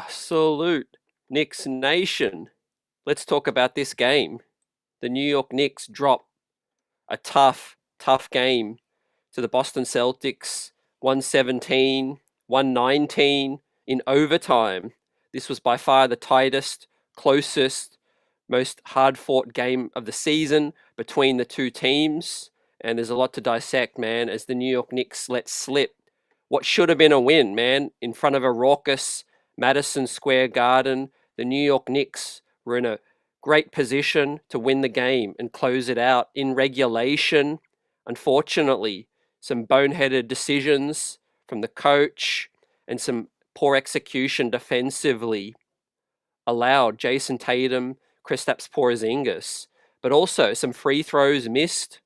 Salute, Knicks Nation. Let's talk about this game. The New York Knicks drop a tough game to the Boston Celtics, 117, 119 in overtime. This was by far the tightest, closest, most hard fought game of the season between the two teams. And there's a lot to dissect, man, as the New York Knicks let slip what should have been a win, man, in front of a raucous Madison Square Garden. The New York Knicks were in a great position to win the game and close it out in regulation. Unfortunately, some boneheaded decisions from the coach and some poor execution defensively allowed Jason Tatum, Kristaps Porzingis, but also some free throws missed.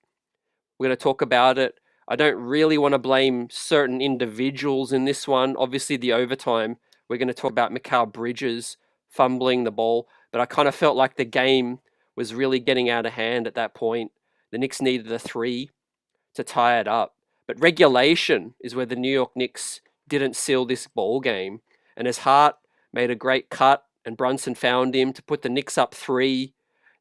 We're going to talk about it. I don't really want to blame certain individuals in this one. Obviously, the overtime, we're going to talk about Mikal Bridges fumbling the ball, but I kind of felt like the game was really getting out of hand at that point. The Knicks needed a three to tie it up. But regulation is where the New York Knicks didn't seal this ball game. And as Hart made a great cut and Brunson found him to put the Knicks up three,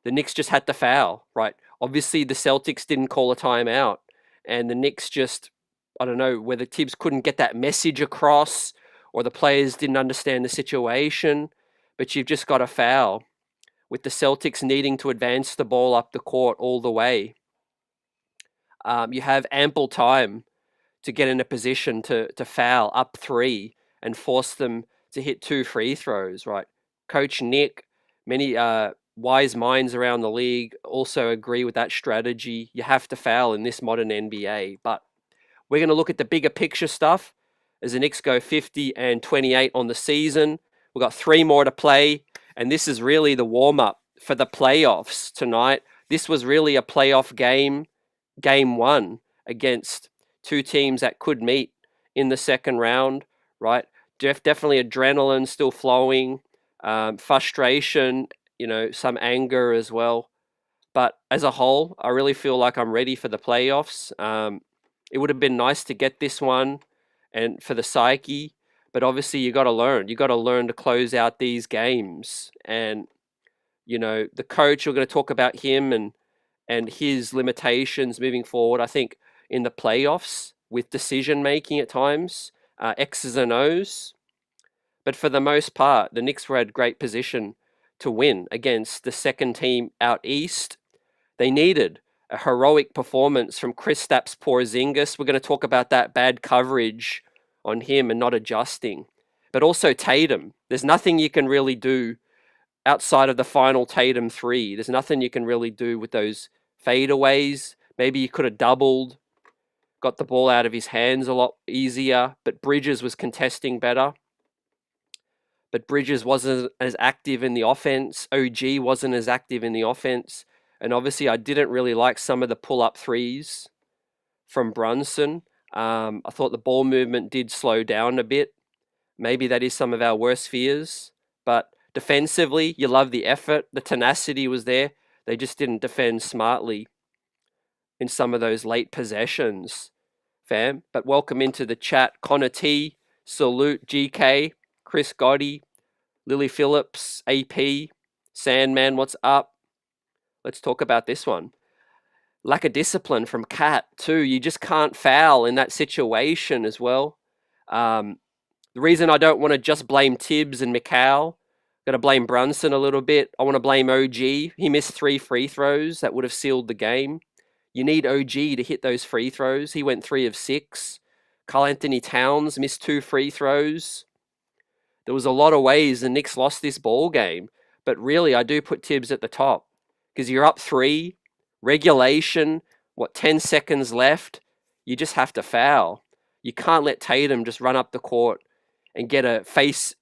the Knicks just had to foul, right? Obviously, the Celtics didn't call a timeout, and the Knicks just, I don't know, whether Tibbs couldn't get that message across or the players didn't understand the situation, but you've just got a foul with the Celtics needing to advance the ball up the court all the way. You have ample time to get in a position to foul up three and force them to hit two free throws, right? Coach Nick, many wise minds around the league also agree with that strategy. You have to foul in this modern NBA, but we're going to look at the bigger picture stuff as the Knicks go 50 and 28 on the season. We've got three more to play, and this is really the warm-up for the playoffs tonight. This was really a playoff game, game one, against two teams that could meet in the second round, right? Definitely adrenaline still flowing, frustration, some anger as well. But as a whole, I really feel like I'm ready for the playoffs. It would have been nice to get this one and for the psyche, but obviously you got to learn. You got to learn to close out these games. And the coach, we're going to talk about him and his limitations moving forward. I think in the playoffs with decision making at times, X's and O's. But for the most part, the Knicks were at great position to win against the second team out east. They needed a heroic performance from Kristaps Porzingis. We're going to talk about that bad coverage on him and not adjusting. But also Tatum. There's nothing you can really do outside of the final Tatum three. There's nothing you can really do with those fadeaways. Maybe you could have doubled, got the ball out of his hands a lot easier, but Bridges was contesting better. But Bridges wasn't as active in the offense. OG wasn't as active in the offense. And obviously, I didn't really like some of the pull-up threes from Brunson. I thought the ball movement did slow down a bit. Maybe that is some of our worst fears. But defensively, you love the effort. The tenacity was there. They just didn't defend smartly in some of those late possessions, fam. But welcome into the chat. Connor T, Salute, GK, Chris Gotti, Lily Phillips, AP, Sandman, what's up? Let's talk about this one. Lack of discipline from Cat, too. You just can't foul in that situation as well. The reason I don't want to just blame Tibbs and Mikal, got to blame Brunson a little bit. I want to blame OG. He missed 3 free throws that would have sealed the game. You need OG to hit those free throws. He went 3 of 6. Karl-Anthony Towns missed 2 free throws. There was a lot of ways the Knicks lost this ball game, but really I do put Tibbs at the top because you're up 3, regulation, 10 seconds left, you just have to foul. You can't let Tatum just run up the court and get a face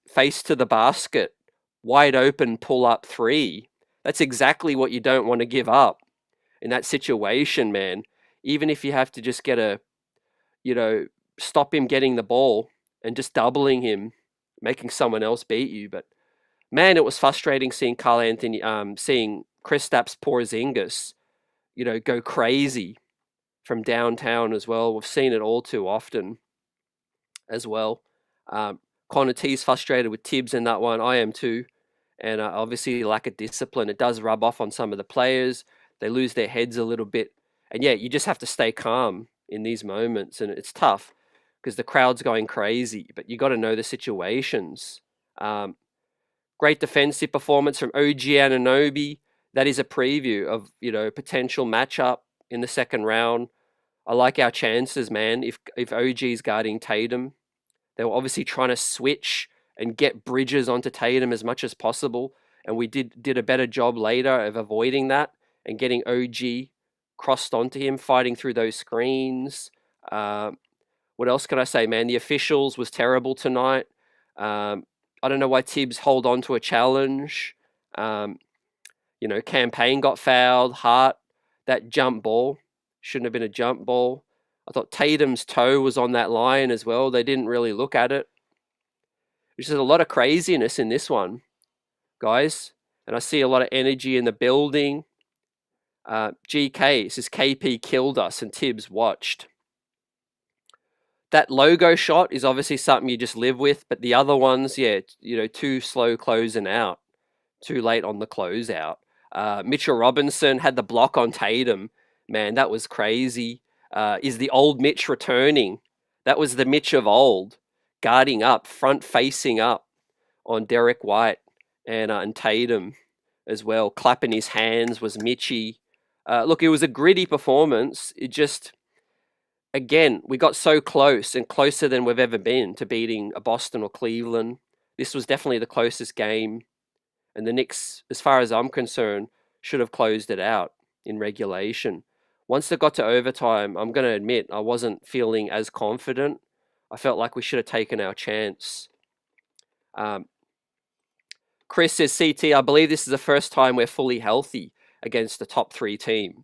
to the basket, wide open pull up 3. That's exactly what you don't want to give up in that situation, man. Even if you have to just get stop him getting the ball and just doubling him, making someone else beat you. But man, it was frustrating seeing seeing Kristaps Porzingis, go crazy from downtown as well. We've seen it all too often as well. Connor T's frustrated with Tibbs in that one. I am too. And obviously, lack of discipline. It does rub off on some of the players. They lose their heads a little bit. And yeah, you just have to stay calm in these moments. And it's tough because the crowd's going crazy, but you got to know the situations. Great defensive performance from OG Anunoby. That is a preview of, potential matchup in the second round. I like our chances, man. If OG's guarding Tatum, they were obviously trying to switch and get Bridges onto Tatum as much as possible, and we did a better job later of avoiding that and getting OG crossed onto him, fighting through those screens. What else can I say, man? The officials was terrible tonight. I don't know why Tibbs hold on to a challenge. Campaign got fouled. Hart, that jump ball shouldn't have been a jump ball. I thought Tatum's toe was on that line as well. They didn't really look at it. There's just a lot of craziness in this one, guys. And I see a lot of energy in the building. GK says KP killed us and Tibbs watched. That logo shot is obviously something you just live with, but the other ones, yeah, too slow closing out, too late on the closeout. Mitchell Robinson had the block on Tatum. Man, that was crazy. Is the old Mitch returning? That was the Mitch of old, guarding up, front facing up on Derek White and Tatum as well. Clapping his hands was Mitchy. Look, it was a gritty performance. It just, again, we got so close and closer than we've ever been to beating a Boston or Cleveland. This was definitely the closest game. And the Knicks, as far as I'm concerned, should have closed it out in regulation. Once it got to overtime, I'm going to admit I wasn't feeling as confident. I felt like we should have taken our chance. Chris says, CT, I believe this is the first time we're fully healthy against the top 3 team.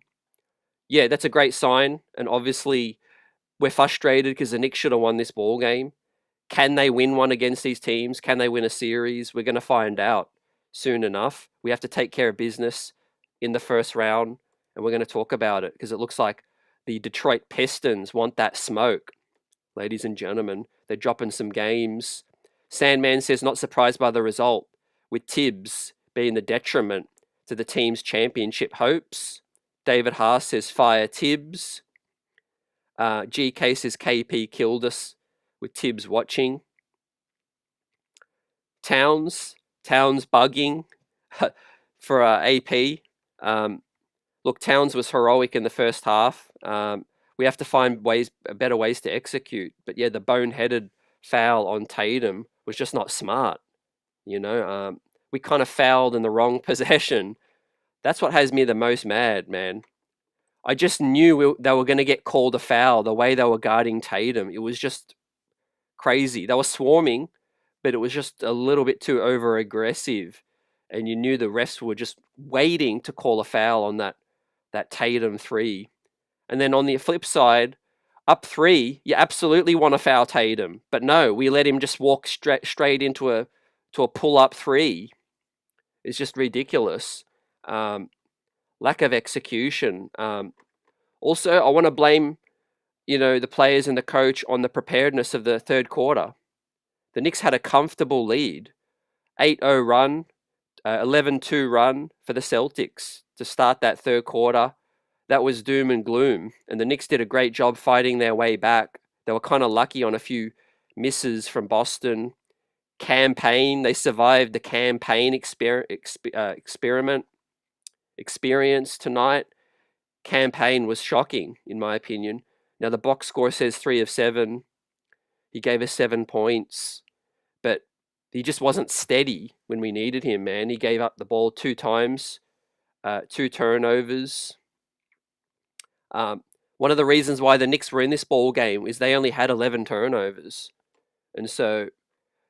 Yeah, that's a great sign. And obviously, we're frustrated because the Knicks should have won this ball game. Can they win one against these teams? Can they win a series? We're going to find out soon enough. We have to take care of business in the first round, and we're going to talk about it because it looks like the Detroit Pistons want that smoke. Ladies and gentlemen, they're dropping some games. Sandman says, not surprised by the result, with Tibbs being the detriment to the team's championship hopes. David Haas says, fire Tibbs. GK says, KP killed us with Tibbs watching. Towns bugging for AP. Look, Towns was heroic in the first half. We have to find better ways to execute. But yeah, the boneheaded foul on Tatum was just not smart. We kind of fouled in the wrong possession. That's what has me the most mad, man. I just knew they were going to get called a foul the way they were guarding Tatum. It was just crazy. They were swarming, but it was just a little bit too over-aggressive. And you knew the refs were just waiting to call a foul on that Tatum 3. And then on the flip side, up 3, you absolutely want to foul Tatum. But no, we let him just walk straight into a pull-up 3. It's just ridiculous. Lack of execution. Also, I want to blame, the players and the coach on the preparedness of the third quarter. The Knicks had a comfortable lead. 8-0 run, 11-2 run for the Celtics to start that third quarter. That was doom and gloom. And the Knicks did a great job fighting their way back. They were kind of lucky on a few misses from Boston. They survived the campaign experience tonight. Campaign was shocking, in my opinion. Now, the box score says 3 of 7. He gave us 7 points, but he just wasn't steady when we needed him, man. He gave up the ball 2 times, 2 turnovers. One of the reasons why the Knicks were in this ball game is they only had 11 turnovers. And so,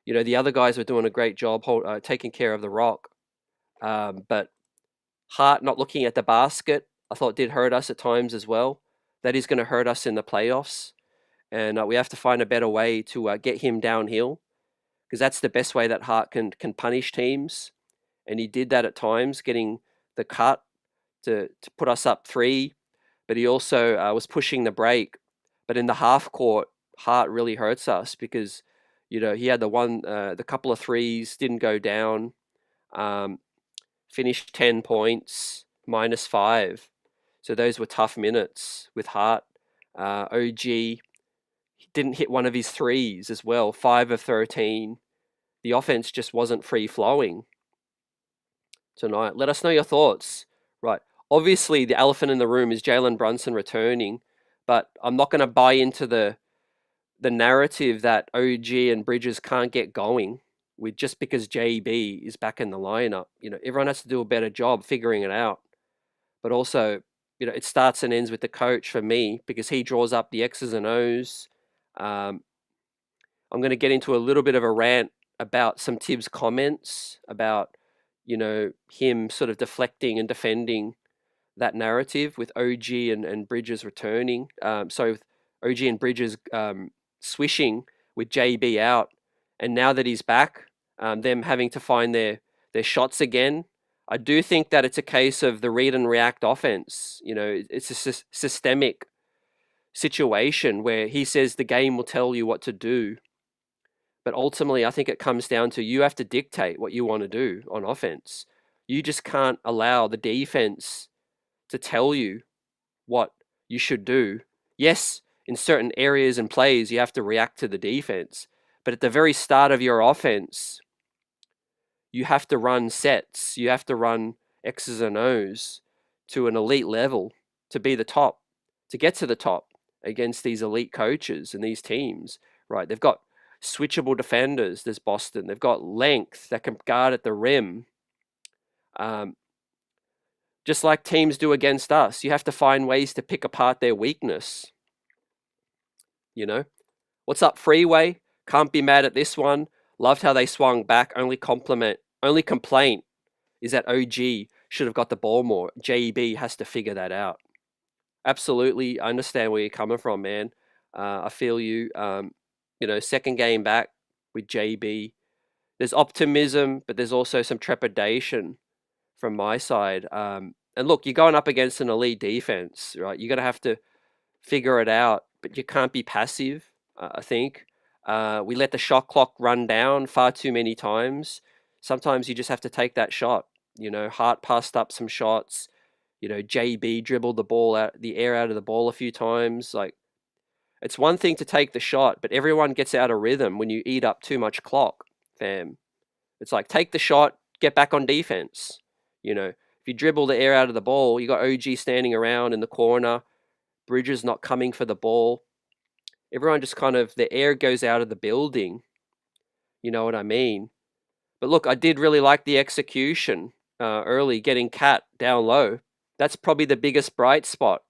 the other guys were doing a great job taking care of the rock. But Hart not looking at the basket, I thought did hurt us at times as well. That is going to hurt us in the playoffs. And we have to find a better way to get him downhill, because that's the best way that Hart can punish teams. And he did that at times, getting the cut to put us up 3. But he also was pushing the break. But in the half court, Hart really hurts us because, He had the couple of threes, didn't go down. Finished 10 points, -5. So those were tough minutes with Hart. OG didn't hit one of his threes as well, 5 of 13. The offense just wasn't free flowing tonight. Let us know your thoughts. Right. Obviously, the elephant in the room is Jalen Brunson returning, but I'm not going to buy into the narrative that OG and Bridges can't get going with just because JB is back in the lineup. Everyone has to do a better job figuring it out. But also, it starts and ends with the coach for me because he draws up the X's and O's. I'm going to get into a little bit of a rant about some Tibbs comments about, him sort of deflecting and defending that narrative with OG and Bridges returning. With OG and Bridges swishing with JB out, and now that he's back, them having to find their shots again. I do think that it's a case of the read and react offense. It's a systemic situation where he says the game will tell you what to do. But ultimately, I think it comes down to you have to dictate what you want to do on offense. You just can't allow the defense to tell you what you should do. Yes, in certain areas and plays, you have to react to the defense. But at the very start of your offense, you have to run sets. You have to run X's and O's to an elite level to be the top, to get to the top against these elite coaches and these teams, right? They've got switchable defenders. There's Boston. They've got length that can guard at the rim. Just like teams do against us, you have to find ways to pick apart their weakness. What's up, Freeway? Can't be mad at this one. Loved how they swung back. Only complaint is that OG should have got the ball more. JB has to figure that out. Absolutely, I understand where you're coming from, man. I feel you. Second game back with JB. There's optimism, but there's also some trepidation from my side. And look, you're going up against an elite defense, right? You're going to have to figure it out, but you can't be passive, I think. We let the shot clock run down far too many times. Sometimes you just have to take that shot. Hart passed up some shots. JB dribbled the air out of the ball a few times. Like, it's one thing to take the shot, but everyone gets out of rhythm when you eat up too much clock, fam. It's like, take the shot, get back on defense. If you dribble the air out of the ball, you got OG standing around in the corner, Bridges not coming for the ball. Everyone just the air goes out of the building. You know what I mean? But look, I did really like the execution early, getting Cat down low. That's probably the biggest bright spot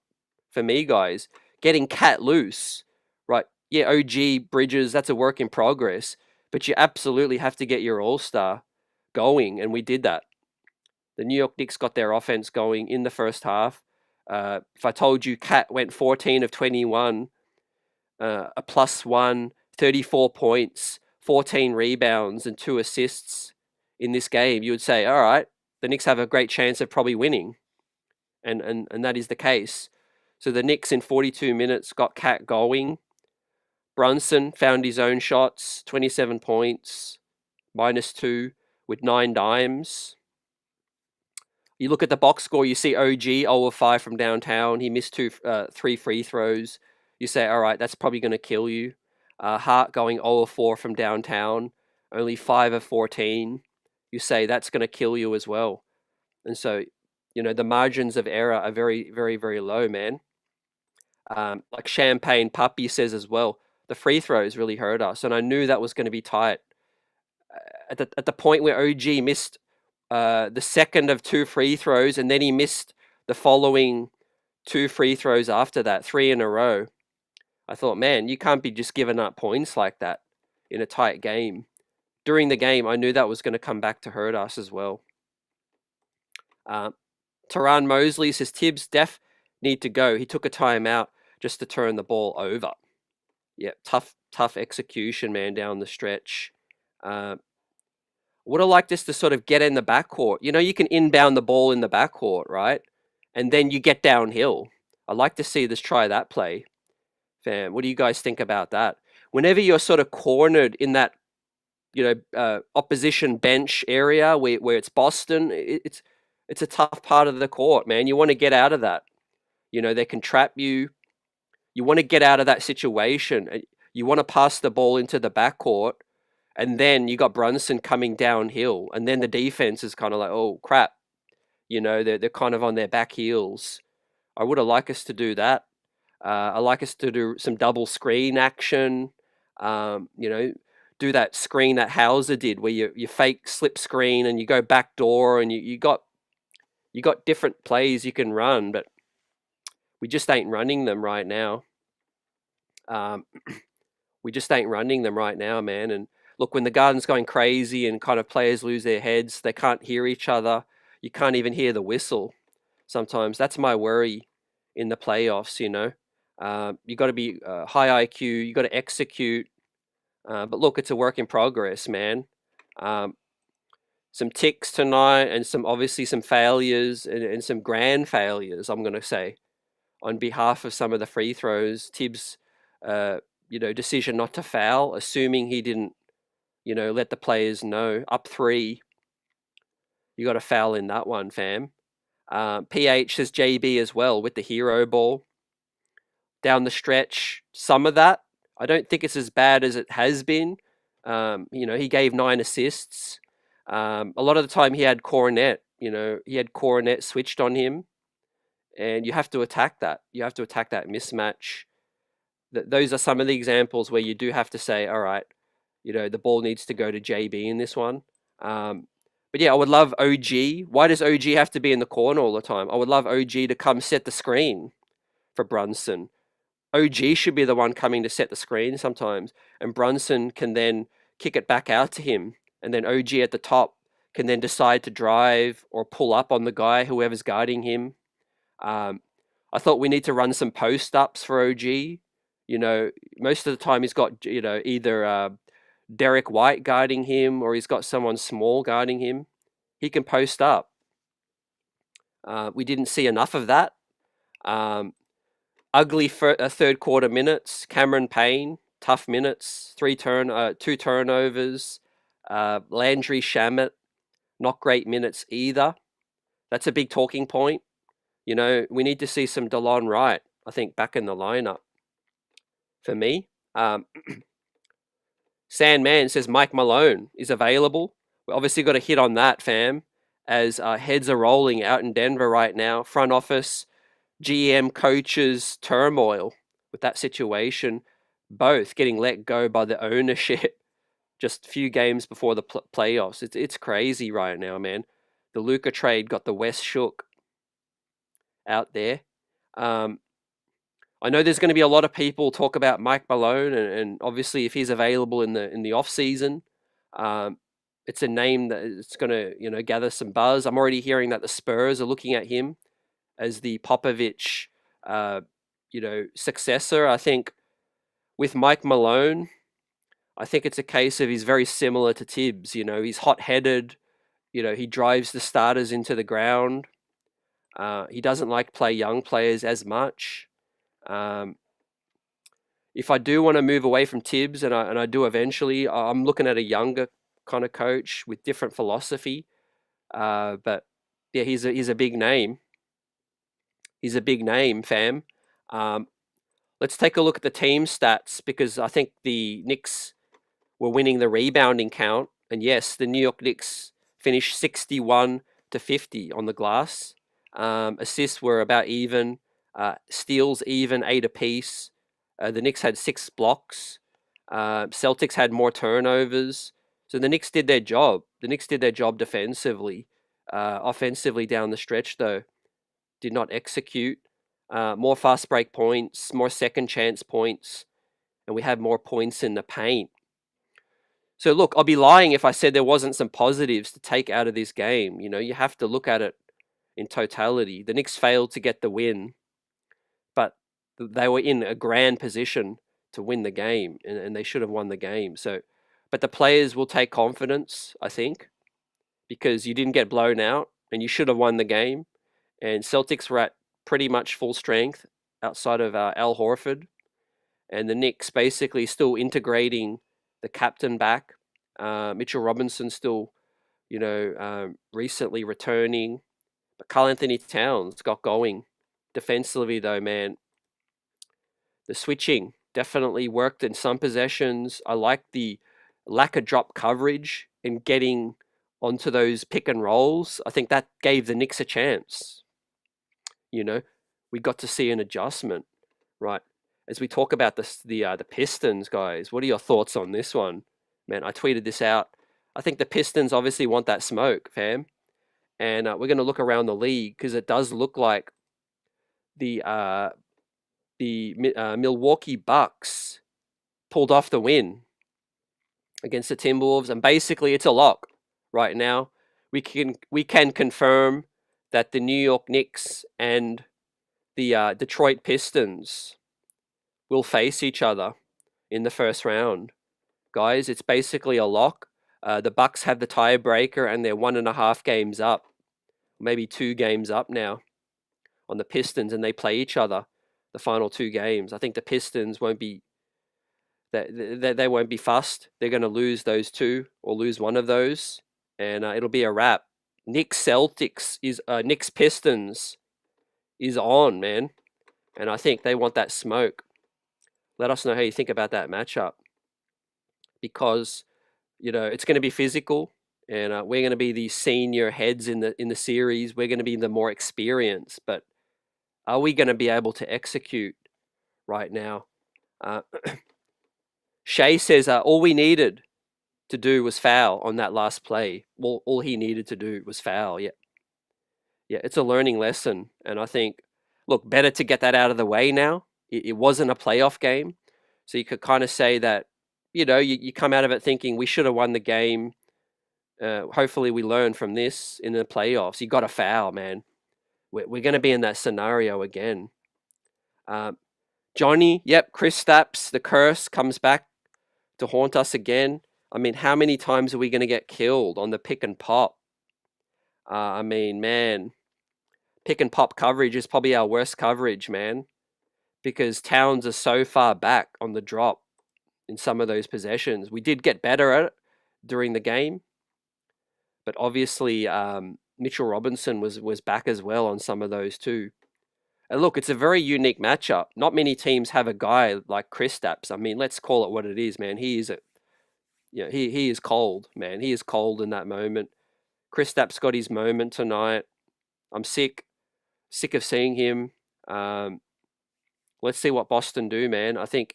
for me, guys. Getting Cat loose, right? Yeah, OG, Bridges, that's a work in progress. But you absolutely have to get your all-star going, and we did that. The New York Knicks got their offense going in the first half. If I told you Cat went 14 of 21, a +1, 34 points, 14 rebounds, and 2 assists in this game, you would say, all right, the Knicks have a great chance of probably winning. And that is the case. So the Knicks in 42 minutes got Cat going. Brunson found his own shots, 27 points, -2 with 9 dimes. You look at the box score, you see OG 0 of 5 from downtown. He missed 3 free throws. You say, all right, that's probably going to kill you. Hart going 0 of 4 from downtown, only 5 of 14. You say that's going to kill you as well. And so, the margins of error are very, very, very low, man. Like Champagne Puppy says as well, the free throws really hurt us. And I knew that was going to be tight. At the point where OG missed the second of 2 free throws, and then he missed the following 2 free throws after that, 3 in a row. I thought, man, you can't be just giving up points like that in a tight game. During the game, I knew that was going to come back to hurt us as well. Teron Mosley says, Tibbs, Def need to go. He took a timeout just to turn the ball over. Yeah, tough execution, man, down the stretch. Would have liked us to sort of get in the backcourt. You can inbound the ball in the backcourt, right? And then you get downhill. I'd like to see us try that play. Fam, what do you guys think about that? whenever you're sort of cornered in that, opposition bench area where it's Boston, it's a tough part of the court, man. You want to get out of that. They can trap you. You want to get out of that situation. You want to pass the ball into the backcourt, and then you got Brunson coming downhill, and then the defense is kind of like, oh crap, they're kind of on their back heels. I would have liked us to do that. I like us to do some double screen action. Do that screen that Hauser did, where you fake slip screen and you go back door, and you got different plays you can run, but we just ain't running them right now. We just ain't running them right now, man. And look, when the Garden's going crazy and kind of players lose their heads, they can't hear each other. You can't even hear the whistle. Sometimes that's my worry in the playoffs. You got to be high IQ. You got to execute. But look, it's a work in progress, man. Some ticks tonight, and obviously some failures and some grand failures, I'm going to say, on behalf of some of the free throws. Tibbs, decision not to foul, assuming he didn't, let the players know. Up 3, you got to foul in that one, fam. PH says JB as well with the hero ball. Down the stretch, some of that, I don't think it's as bad as it has been. He gave 9 assists. A lot of the time he had Cornet, switched on him, and you have to attack that. You have to attack that mismatch. Those are some of the examples where you do have to say, all right, the ball needs to go to JB in this one. But yeah, I would love OG. Why does OG have to be in the corner all the time? I would love OG to come set the screen for Brunson. OG should be the one coming to set the screen sometimes, and Brunson can then kick it back out to him, and then OG at the top can then decide to drive or pull up on the guy, whoever's guarding him. I thought we need to run some post-ups for OG. Most of the time he's got, either Derek White guarding him, or he's got someone small guarding him. He can post up. We didn't see enough of that. Ugly third quarter minutes. Cameron Payne, tough minutes. 2 turnovers. Landry Shamet, not great minutes either. That's a big talking point. We need to see some DeLon Wright, I think, back in the lineup. For me, Sandman says Mike Malone is available. We obviously got a hit on that, fam, as heads are rolling out in Denver right now. Front office, GM, coaches, turmoil with that situation, both getting let go by the ownership just a few games before the playoffs. It's crazy right now, man. The Luka trade got the West shook out there. I know there's going to be a lot of people talk about Mike Malone, and obviously if he's available in the off season, it's a name that it's going to gather some buzz. I'm already hearing that the Spurs are looking at him as the Popovich successor. I think with Mike Malone, I think it's a case of he's very similar to Tibbs. He's hot-headed. He drives the starters into the ground. He doesn't like play young players as much. If I do want to move away from Tibbs, and I do eventually, I'm looking at a younger kind of coach with different philosophy. But yeah, he's a big name. He's a big name, fam. Let's take a look at the team stats, because I think the Knicks were winning the rebounding count. And yes, the New York Knicks finished 61-50 on the glass. Assists were about even. Steals even, 8 apiece. The Knicks had 6 blocks. Celtics had more turnovers. So the Knicks did their job. The Knicks did their job defensively. Offensively down the stretch, though, did not execute. More fast break points, more second chance points, and we had more points in the paint. So look, I'll be lying if I said there wasn't some positives to take out of this game. You have to look at it in totality. The Knicks failed to get the win, but they were in a grand position to win the game, and they should have won the game. So, but the players will take confidence, I think, because you didn't get blown out, and you should have won the game. And Celtics were at pretty much full strength outside of Al Horford. and the Knicks basically still integrating the captain back. Mitchell Robinson still, recently returning. But Karl Anthony Towns got going. Defensively, though, man, the switching definitely worked in some possessions. I like the lack of drop coverage and getting onto those pick and rolls. I think that gave the Knicks a chance. We got to see an adjustment, right? As we talk about the Pistons, guys, what are your thoughts on this one? Man, I tweeted this out. I think the Pistons obviously want that smoke, fam. And we're going to look around the league because it does look like the Milwaukee Bucks pulled off the win against the Timberwolves, and basically it's a lock right now. We can confirm that the New York Knicks and the Detroit Pistons will face each other in the first round. Guys, it's basically a lock. The Bucks have the tiebreaker, and they're 1.5 games up, maybe 2 games up now on the Pistons, and they play each other the final 2 games. I think the Pistons won't be they won't be fussed. They're going to lose those 2 or lose one of those, and it'll be a wrap. Knicks Pistons is on, man, and I think they want that smoke. Let us know how you think about that matchup, because it's going to be physical, and we're going to be the senior heads in the series. We're going to be the more experienced, but are we going to be able to execute right now? Shea says all we needed to do was foul on that last play. Well, all he needed to do was foul. Yeah, it's a learning lesson, and I think, look, better to get that out of the way now. It wasn't a playoff game, so you could kind of say that, you come out of it thinking we should have won the game. Hopefully we learn from this in the playoffs. You got to foul, man. We're going to be in that scenario again. Johnny, yep, Kristaps, the curse comes back to haunt us again. I mean, how many times are we going to get killed on the pick and pop? Man, pick and pop coverage is probably our worst coverage, man, because Towns are so far back on the drop in some of those possessions. We did get better at it during the game, but obviously Mitchell Robinson was back as well on some of those too. And look, it's a very unique matchup. Not many teams have a guy like Kristaps. I mean, let's call it what it is, man. He is cold, man. He is cold in that moment. Kristaps got his moment tonight. I'm sick of seeing him. Let's see what Boston do, man. I think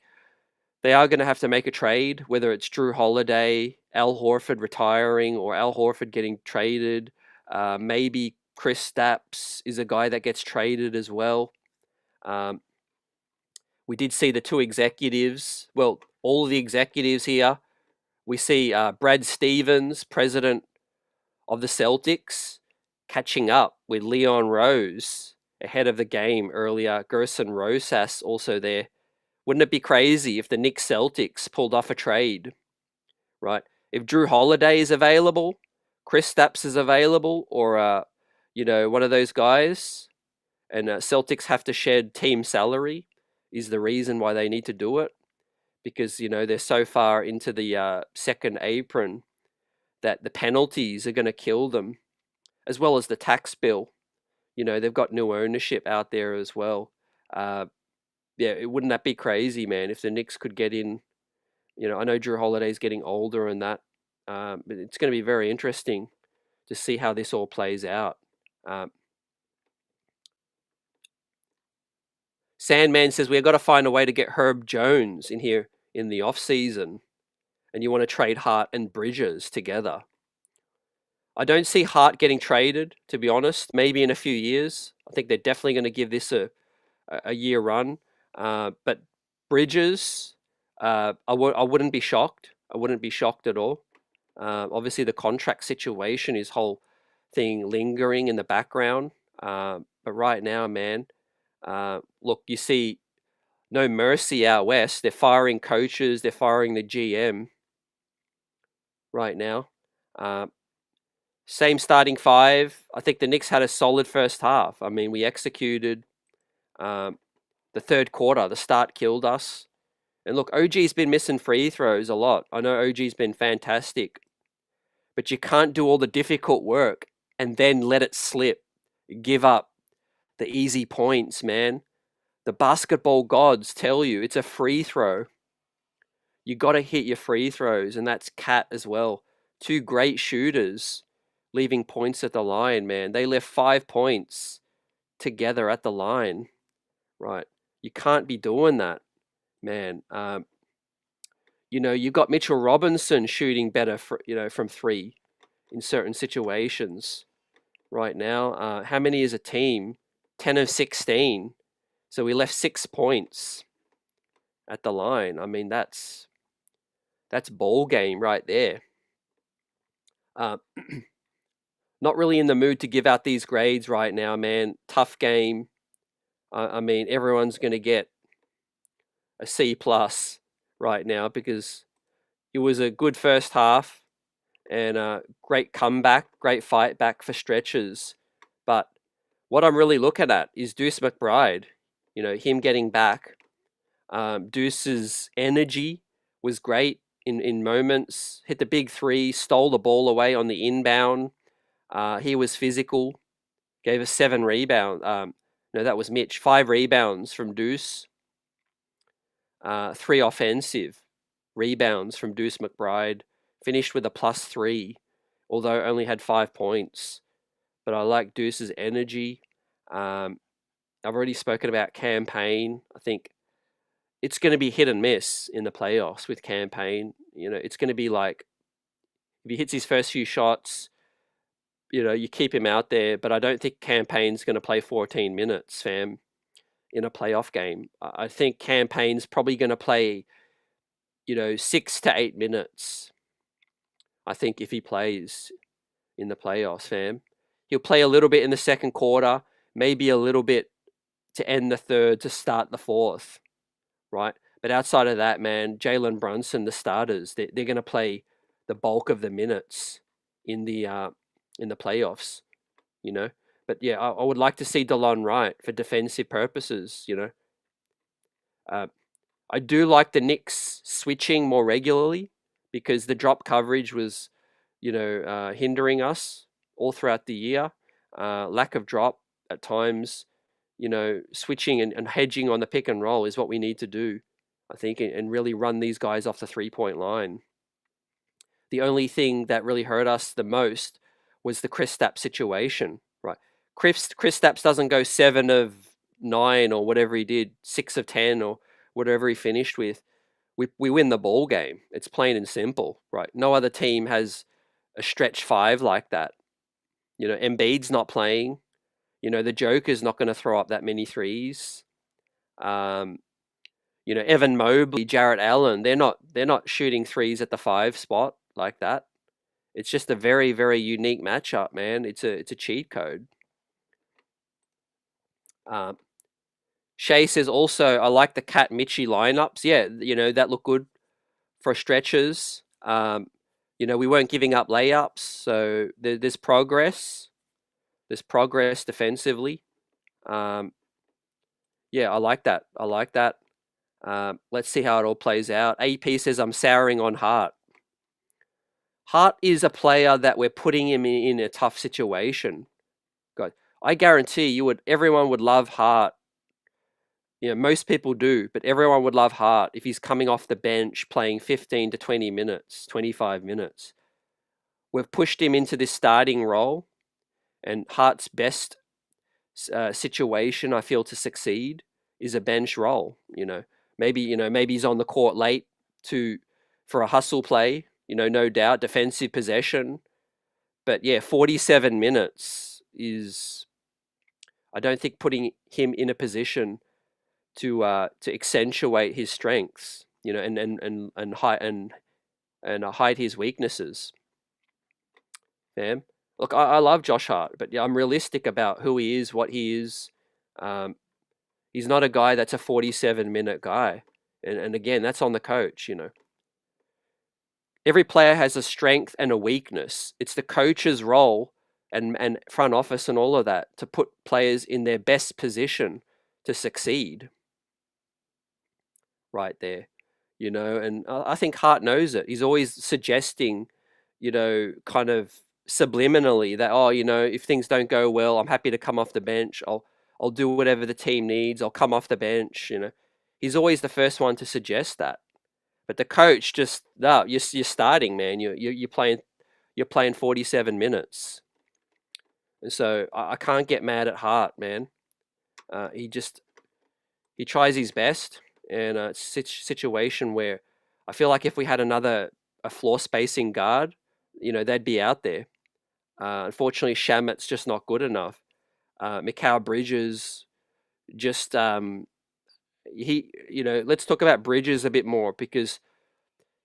they are going to have to make a trade, whether it's Drew Holiday, Al Horford retiring, or Al Horford getting traded. Maybe Kristaps is a guy that gets traded as well. We did see the 2 executives. Well, all of the executives here. We see Brad Stevens, president of the Celtics, catching up with Leon Rose ahead of the game earlier. Gerson Rosas also there. Wouldn't it be crazy if the Knicks Celtics pulled off a trade, right? If Drew Holiday is available, Kristaps is available, or one of those guys, and Celtics have to shed team salary, is the reason why they need to do it, because they're so far into the second apron that the penalties are going to kill them, as well as the tax bill. They've got new ownership out there as well. Wouldn't that be crazy, man, if the Knicks could get in? I know Drew Holiday's getting older and that. But it's going to be very interesting to see how this all plays out. Sandman says, we've got to find a way to get Herb Jones in here in the off-season. And you want to trade Hart and Bridges together. I don't see Hart getting traded, to be honest. Maybe in a few years. I think they're definitely going to give this a year run. But Bridges, I wouldn't be shocked. I wouldn't be shocked at all. Obviously, the contract situation, his whole thing lingering in the background. But right now, man, look, you see no mercy out west. They're firing coaches. They're firing the GM right now. Same starting 5. I think the Knicks had a solid first half. I mean, we executed. The third quarter, the start killed us. And look, OG's been missing free throws a lot. I know OG's been fantastic, but you can't do all the difficult work and then let it slip, give up the easy points, man. The basketball gods tell you it's a free throw. You got to hit your free throws, and that's Cat as well. Two great shooters leaving points at the line, man. They left 5 points together at the line, right? You can't be doing that, man. You got Mitchell Robinson shooting better, from three in certain situations right now. How many is a team? 10 of 16. So we left 6 points at the line. I mean, that's ball game right there. Not really in the mood to give out these grades right now, man. Tough game. I mean, everyone's going to get a C+ right now because it was a good first half and a great comeback, great fight back for stretches. But what I'm really looking at is Deuce McBride. Him getting back. Deuce's energy was great in moments. Hit the big three, stole the ball away on the inbound. He was physical. Gave us 7 rebounds. No, that was Mitch. 5 rebounds from Deuce. 3 offensive rebounds from Deuce McBride. Finished with a +3, although only had 5 points. But I like Deuce's energy. I've already spoken about Campaign. I think it's going to be hit and miss in the playoffs with Campaign. It's going to be like, if he hits his first few shots, you keep him out there, but I don't think Campaign's going to play 14 minutes, fam, in a playoff game. I think Campaign's probably going to play, 6 to 8 minutes. I think if he plays in the playoffs, fam. He'll play a little bit in the second quarter, maybe a little bit to end the third, to start the fourth, right? But outside of that, man, Jalen Brunson, the starters, they're going to play the bulk of the minutes in the playoffs, But yeah, I would like to see DeLon Wright for defensive purposes, I do like the Knicks switching more regularly because the drop coverage was, hindering us all throughout the year. Lack of drop at times, switching and hedging on the pick and roll is what we need to do, I think, and really run these guys off the 3-point line. The only thing that really hurt us the most was the Kristaps situation, right? Kristaps doesn't go 7 of 9 or whatever he did, 6 of 10 or whatever he finished with. We win the ball game. It's plain and simple, right? No other team has a stretch 5 like that. Embiid's not playing. The Joker's not going to throw up that many threes. Evan Mobley, Jarrett Allen, they're not shooting threes at the 5 spot like that. It's just a very, very unique matchup, man. It's a cheat code. Shay says also, I like the Cat Mitchie lineups. Yeah, that looked good for stretches. We weren't giving up layups, so there's progress. There's progress defensively. Yeah, I like that. Let's see how it all plays out. AP says, I'm souring on Hart. Hart is a player that we're putting him in a tough situation. God, I guarantee everyone would love Hart. Most people do, but everyone would love Hart if he's coming off the bench playing 15 to 20 minutes, 25 minutes. We've pushed him into this starting role, and Hart's best situation, I feel, to succeed is a bench role. Maybe he's on the court late for a hustle play, no doubt, defensive possession. But yeah, 47 minutes is, I don't think, putting him in a position to accentuate his strengths, and hide his weaknesses. Fam, look, I love Josh Hart, but yeah, I'm realistic about who he is, what he is. He's not a guy that's a 47-minute guy, and again, that's on the coach. Every player has a strength and a weakness. It's the coach's role and front office and all of that to put players in their best position to succeed. Right there. and I think Hart knows it. He's always suggesting, kind of subliminally that, oh, if things don't go well, I'm happy to come off the bench. I'll do whatever the team needs. I'll come off the bench. He's always the first one to suggest that. But the coach just, no, you're starting, man. You're playing 47 minutes. And so I can't get mad at Hart, man. He tries his best, and it's a situation where I feel like if we had a floor spacing guard, they'd be out there. Unfortunately, Shamet's just not good enough. Mikal Bridges just let's talk about Bridges a bit more, because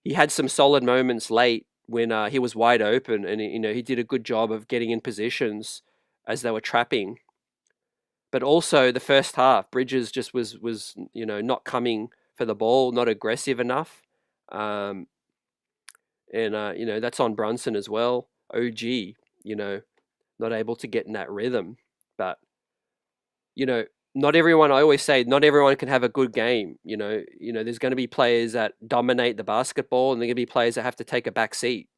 he had some solid moments late when he was wide open, and he did a good job of getting in positions as they were trapping. But also the first half, Bridges just was not coming for the ball, not aggressive enough, and that's on Brunson as well. OG, not able to get in that rhythm. But not everyone. I always say not everyone can have a good game. There's going to be players that dominate the basketball, and there are going to be players that have to take a back seat.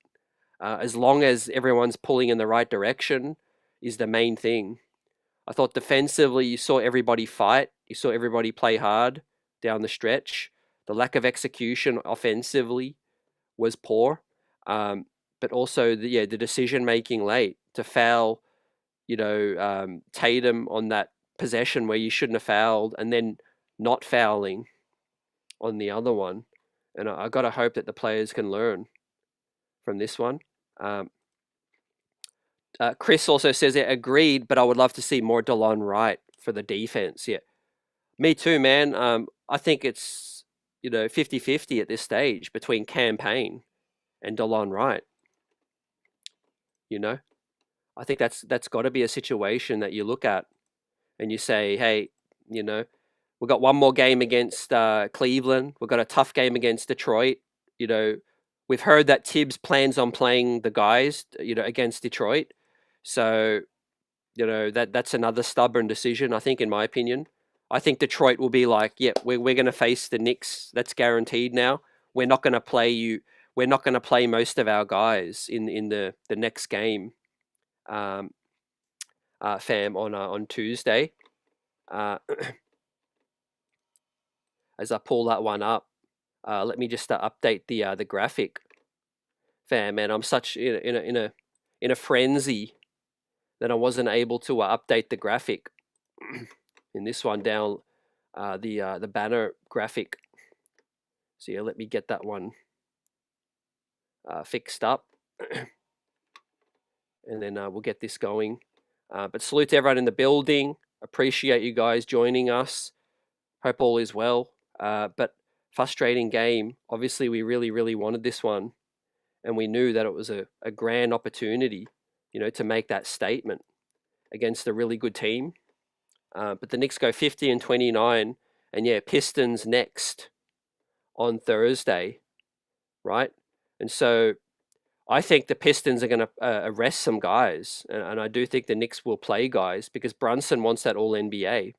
As long as everyone's pulling in the right direction, is the main thing. I thought defensively, you saw everybody fight. You saw everybody play hard down the stretch. The lack of execution offensively was poor, but also the decision making late to foul, Tatum on that possession where you shouldn't have fouled, and then not fouling on the other one. And I got to hope that the players can learn from this one. Chris also says, agreed, but I would love to see more DeLon Wright for the defense. Yeah, me too, man. I think it's 50-50 at this stage between Campaign and DeLon Wright. I think that's got to be a situation that you look at and you say, hey, we've got one more game against Cleveland. We've got a tough game against Detroit. We've heard that Tibbs plans on playing the guys, against Detroit. So, that's another stubborn decision, I think, in my opinion. I think Detroit will be like, yeah, we're going to face the Knicks. That's guaranteed now. We're not going to play you. We're not going to play most of our guys in the next game, fam, on Tuesday. As I pull that one up, let me just update the graphic, fam. Man, I'm such in a frenzy that I wasn't able to update the graphic in this one down, the banner graphic. So yeah, let me get that one fixed up, and then we'll get this going. But salute to everyone in the building. Appreciate you guys joining us. Hope all is well. But frustrating game. Obviously, we really, really wanted this one, and we knew that it was a grand opportunity, to make that statement against a really good team. But the Knicks go 50-29, and yeah, Pistons next on Thursday, right? And so I think the Pistons are going to arrest some guys, and I do think the Knicks will play guys because Brunson wants that All-NBA.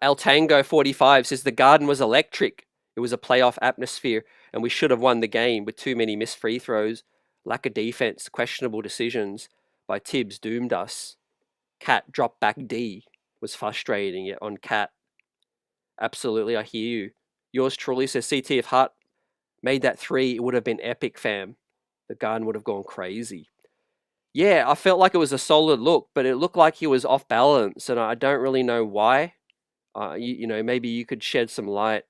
El Tango 45 says the Garden was electric. It was a playoff atmosphere, and we should have won the game with too many missed free throws, lack of defense, questionable decisions by Tibbs doomed us. Cat drop back D was frustrating on Cat. Absolutely, I hear you. Yours truly says, CT, if Hart made that three, it would have been epic, fam. The Garden would have gone crazy. Yeah, I felt like it was a solid look, but it looked like he was off balance, and I don't really know why. Maybe you could shed some light.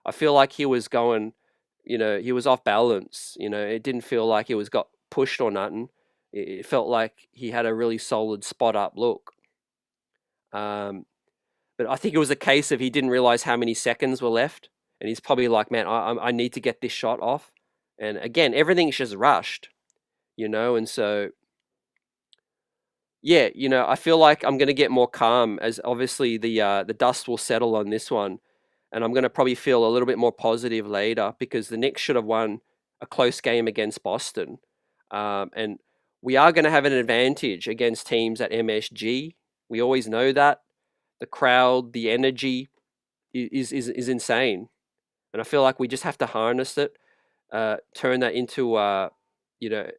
I feel like he was going, he was off balance. It didn't feel like he got pushed or nothing. It felt like he had a really solid spot up look. But I think it was a case of he didn't realize how many seconds were left, and he's probably like, man, I need to get this shot off. And again, everything's just rushed, and so yeah, I feel like I'm going to get more calm as obviously the dust will settle on this one, and I'm going to probably feel a little bit more positive later because the Knicks should have won a close game against Boston, and we are going to have an advantage against teams at MSG. We always know that. The crowd, the energy, is insane. And I feel like we just have to harness it, turn that into you know,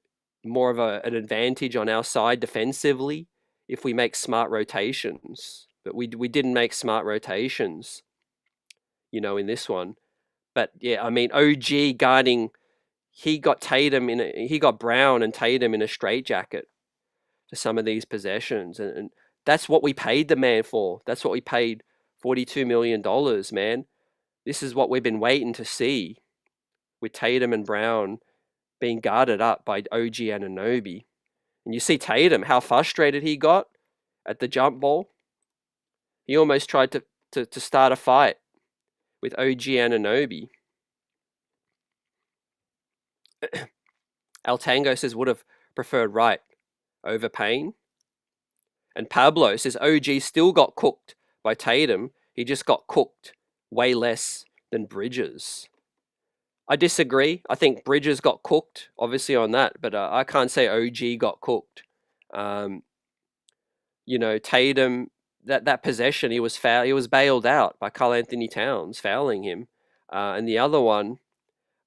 more of an advantage on our side defensively if we make smart rotations. But we didn't make smart rotations, in this one. But yeah, I mean, OG guarding, he got he got Brown and Tatum in a straitjacket for some of these possessions, and that's what we paid the man for. That's what we paid $42 million, man. This is what we've been waiting to see with Tatum and Brown being guarded up by OG Anunoby. And you see Tatum, how frustrated he got at the jump ball. He almost tried to start a fight with OG Anunoby. Altango says would have preferred Wright over Payne. And Pablo says OG still got cooked by Tatum. He just got cooked way less than Bridges. I disagree. I think Bridges got cooked, obviously, on that, but I can't say OG got cooked. Tatum, that possession, he was bailed out by Karl Anthony Towns, fouling him. And the other one,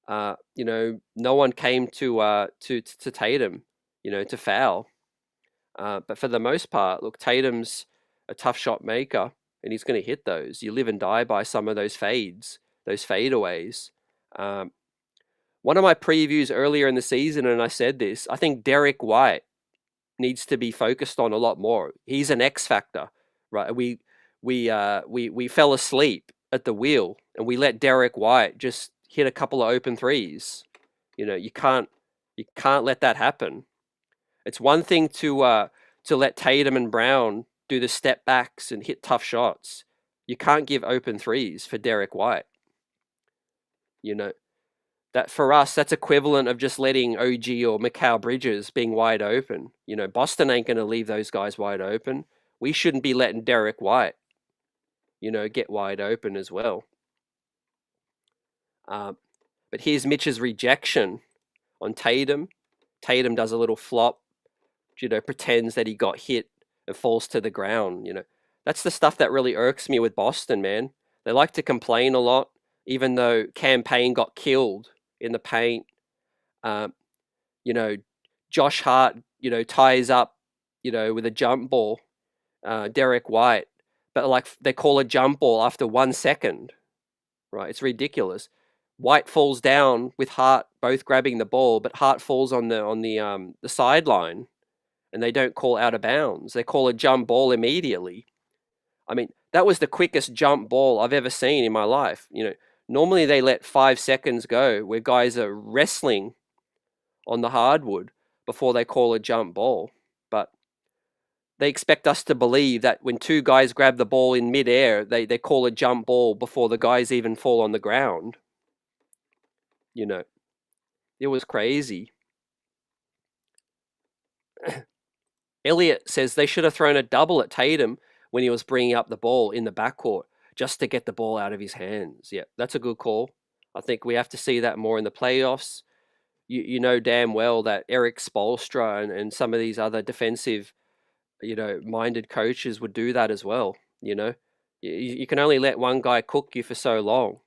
no one came to Tatum, to foul. But for the most part, look, Tatum's a tough shot maker, and he's going to hit those. You live and die by some of those fades, those fadeaways. One of my previews earlier in the season, and I said this, I think Derek White needs to be focused on a lot more. He's an X factor, right? We fell asleep at the wheel, and we let Derek White just hit a couple of open threes. You can't let that happen. It's one thing to let Tatum and Brown do the step backs and hit tough shots. You can't give open threes for Derek White. That for us, that's equivalent of just letting OG or Mikal Bridges being wide open. Boston ain't going to leave those guys wide open. We shouldn't be letting Derek White, get wide open as well. But here's Mitch's rejection on Tatum. Tatum does a little flop, pretends that he got hit and falls to the ground. That's the stuff that really irks me with Boston, man. They like to complain a lot, even though Cam Payne got killed in the paint. Josh Hart, ties up, with a jump ball, Derek White, but like they call a jump ball after 1 second, right? It's ridiculous. White falls down with Hart both grabbing the ball, but Hart falls on the sideline, and they don't call out of bounds. They call a jump ball immediately. I mean, that was the quickest jump ball I've ever seen in my life. Normally they let 5 seconds go where guys are wrestling on the hardwood before they call a jump ball. But they expect us to believe that when two guys grab the ball in midair, they call a jump ball before the guys even fall on the ground. It was crazy. Elliot says they should have thrown a double at Tatum when he was bringing up the ball in the backcourt just to get the ball out of his hands. Yeah, that's a good call. I think we have to see that more in the playoffs. You know damn well that Eric Spoelstra and some of these other defensive, minded coaches would do that as well. You can only let one guy cook you for so long.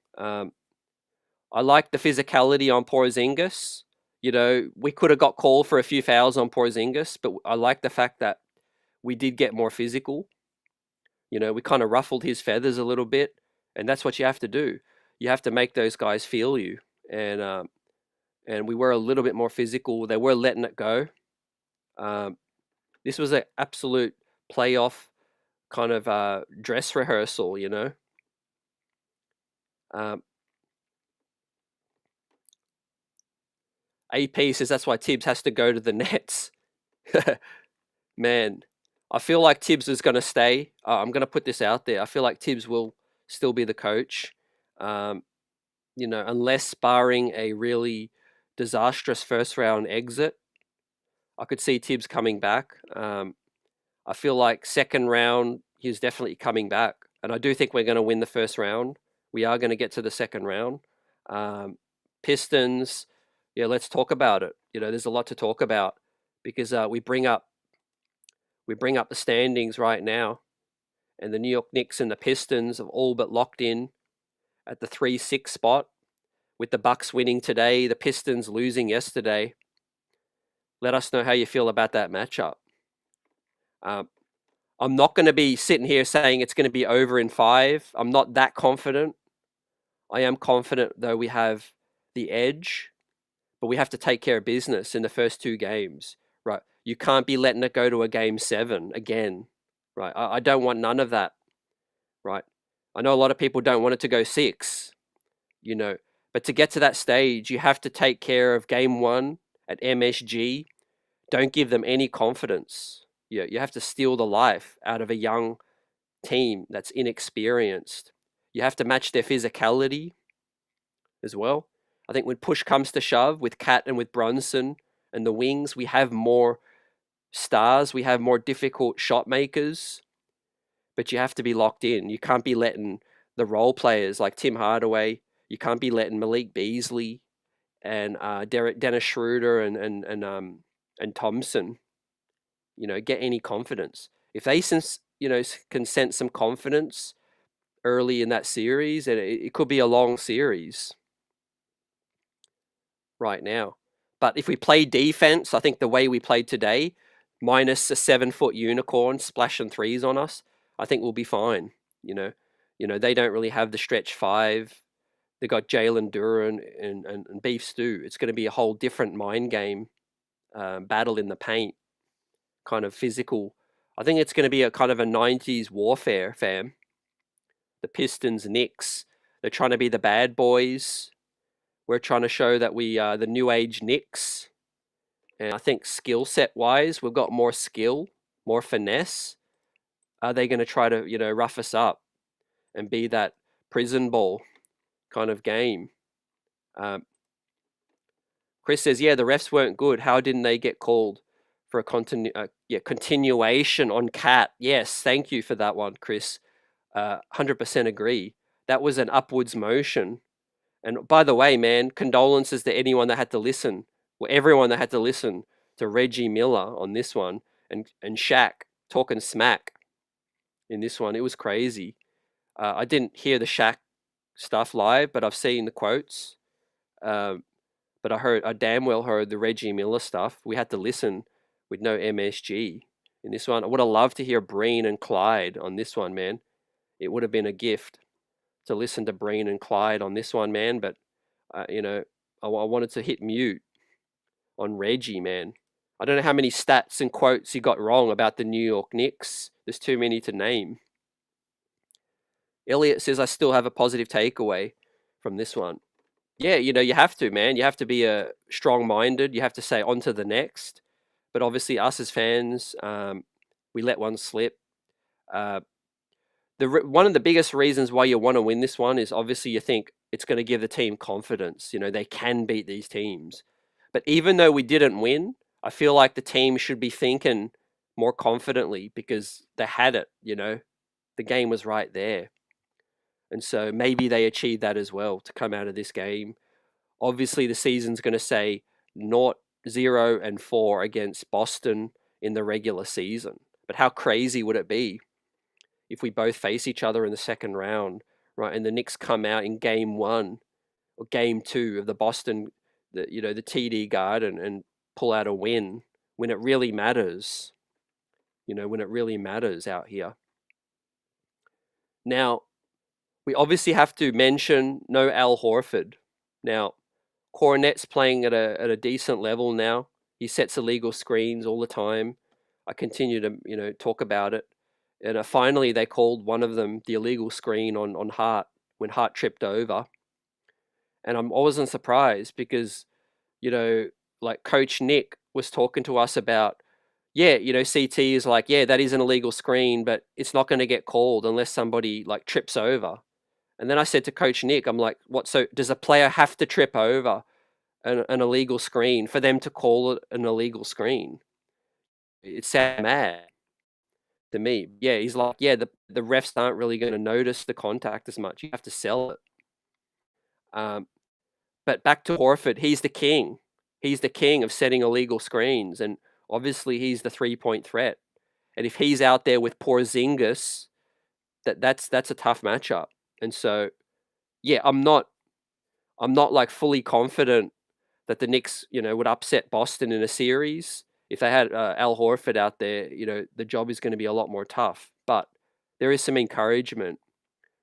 I like the physicality on Porzingis. We could have got called for a few fouls on Porzingis, but I like the fact that we did get more physical. We kind of ruffled his feathers a little bit, and that's what you have to do. You have to make those guys feel you, and we were a little bit more physical. They were letting it go. This was an absolute playoff kind of dress rehearsal, AP says that's why Tibbs has to go to the Nets. Man, I feel like Tibbs is going to stay. I'm going to put this out there. I feel like Tibbs will still be the coach. Unless barring a really disastrous first round exit, I could see Tibbs coming back. I feel like second round, he's definitely coming back. And I do think we're going to win the first round. We are going to get to the second round. Pistons, yeah, let's talk about it. There's a lot to talk about because we bring up the standings right now, And the New York Knicks and the Pistons have all but locked in at the 3-6 spot, with the Bucks winning today, the Pistons losing yesterday. Let us know how you feel about that matchup. I'm not going to be sitting here saying it's going to be over in 5. I'm not that confident. I am confident, though, we have the edge, but we have to take care of business in the first 2 games, right? You can't be letting it go to a game 7 again, right? I don't want none of that, right? I know a lot of people don't want it to go 6, but to get to that stage, you have to take care of game 1 at MSG. Don't give them any confidence. You have to steal the life out of a young team that's inexperienced. You have to match their physicality as well. I think when push comes to shove with Cat and with Brunson and the wings, we have more stars. We have more difficult shot makers, but you have to be locked in. You can't be letting the role players like Tim Hardaway. You can't be letting Malik Beasley and Dennis Schroeder and Thompson, get any confidence. If they can sense some confidence early in that series, and it could be a long series right now. But if we play defense, I think the way we played today, minus a 7-foot unicorn splashing threes on us, I think we'll be fine. They don't really have the stretch 5. They got Jalen Duren and Beef Stew. It's going to be a whole different mind game, battle in the paint, kind of physical. I think it's going to be a kind of a 90s warfare, fam. The Pistons, Knicks, they're trying to be the bad boys. We're trying to show that we are the new age Knicks. And I think skill set wise, we've got more skill, more finesse. Are they going to try to, rough us up and be that prison ball kind of game? Chris says, yeah, the refs weren't good. How didn't they get called for a continuation on Cat? Yes, thank you for that one, Chris. 100% agree. That was an upwards motion. And by the way, man, condolences to anyone that had to listen, or everyone that had to listen to Reggie Miller on this one, and Shaq talking smack in this one. It was crazy. I didn't hear the Shaq stuff live, but I've seen the quotes. But I damn well heard the Reggie Miller stuff. We had to listen with no MSG in this one. I would have loved to hear Breen and Clyde on this one, man. It would have been a gift to listen to Breen and Clyde on this one, man. But, I wanted to hit mute on Reggie, man. I don't know how many stats and quotes he got wrong about the New York Knicks. There's too many to name. Elliot says, I still have a positive takeaway from this one. Yeah, you have to, man. You have to be strong-minded. You have to say on to the next. But obviously, us as fans, we let one slip. One of the biggest reasons why you want to win this one is obviously you think it's going to give the team confidence. They can beat these teams. But even though we didn't win, I feel like the team should be thinking more confidently because they had it, The game was right there. And so maybe they achieved that as well to come out of this game. Obviously, the season's going to say 0-4 against Boston in the regular season. But how crazy would it be if we both face each other in the second round, right? And the Knicks come out in game 1 or game 2 of the Boston, the TD Garden and pull out a win when it really matters, when it really matters out here. Now, we obviously have to mention no Al Horford. Now, Cornet's playing at a decent level now. He sets illegal screens all the time. I continue to, talk about it. And finally, they called one of them the illegal screen on Hart when Hart tripped over. And I wasn't surprised because, like Coach Nick was talking to us about, CT is like, that is an illegal screen, but it's not going to get called unless somebody like trips over. And then I said to Coach Nick, I'm like, what? So does a player have to trip over an illegal screen for them to call it an illegal screen? It sounds mad to me. Yeah, he's like, the refs aren't really going to notice the contact as much. You have to sell it. But back to Horford, he's the king. He's the king of setting illegal screens. And obviously he's the 3-point threat. And if he's out there with Porzingis that's a tough matchup. And so, yeah, I'm not like fully confident that the Knicks, would upset Boston in a series. If they had Al Horford out there, the job is going to be a lot more tough. But there is some encouragement,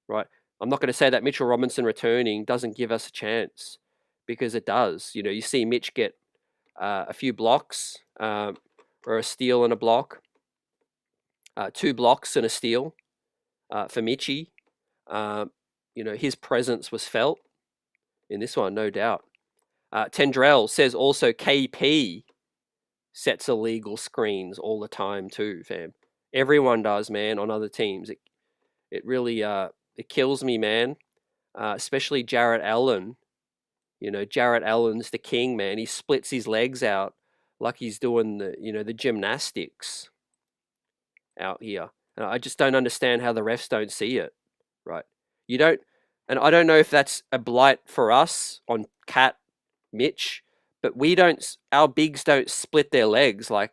right? I'm not going to say that Mitchell Robinson returning doesn't give us a chance, because it does. You see Mitch get a few blocks, or a steal and a block, 2 blocks and a steal for Mitchie. His presence was felt in this one, no doubt. Tendrell says also KP sets illegal screens all the time too, fam. Everyone does, man, on other teams. It really it kills me, man. Especially Jarrett Allen. Jarrett Allen's the king, man. He splits his legs out like he's doing the gymnastics out here. And I just don't understand how the refs don't see it, right? You don't, and I don't know if that's a blight for us on Cat, Mitch, but our bigs don't split their legs like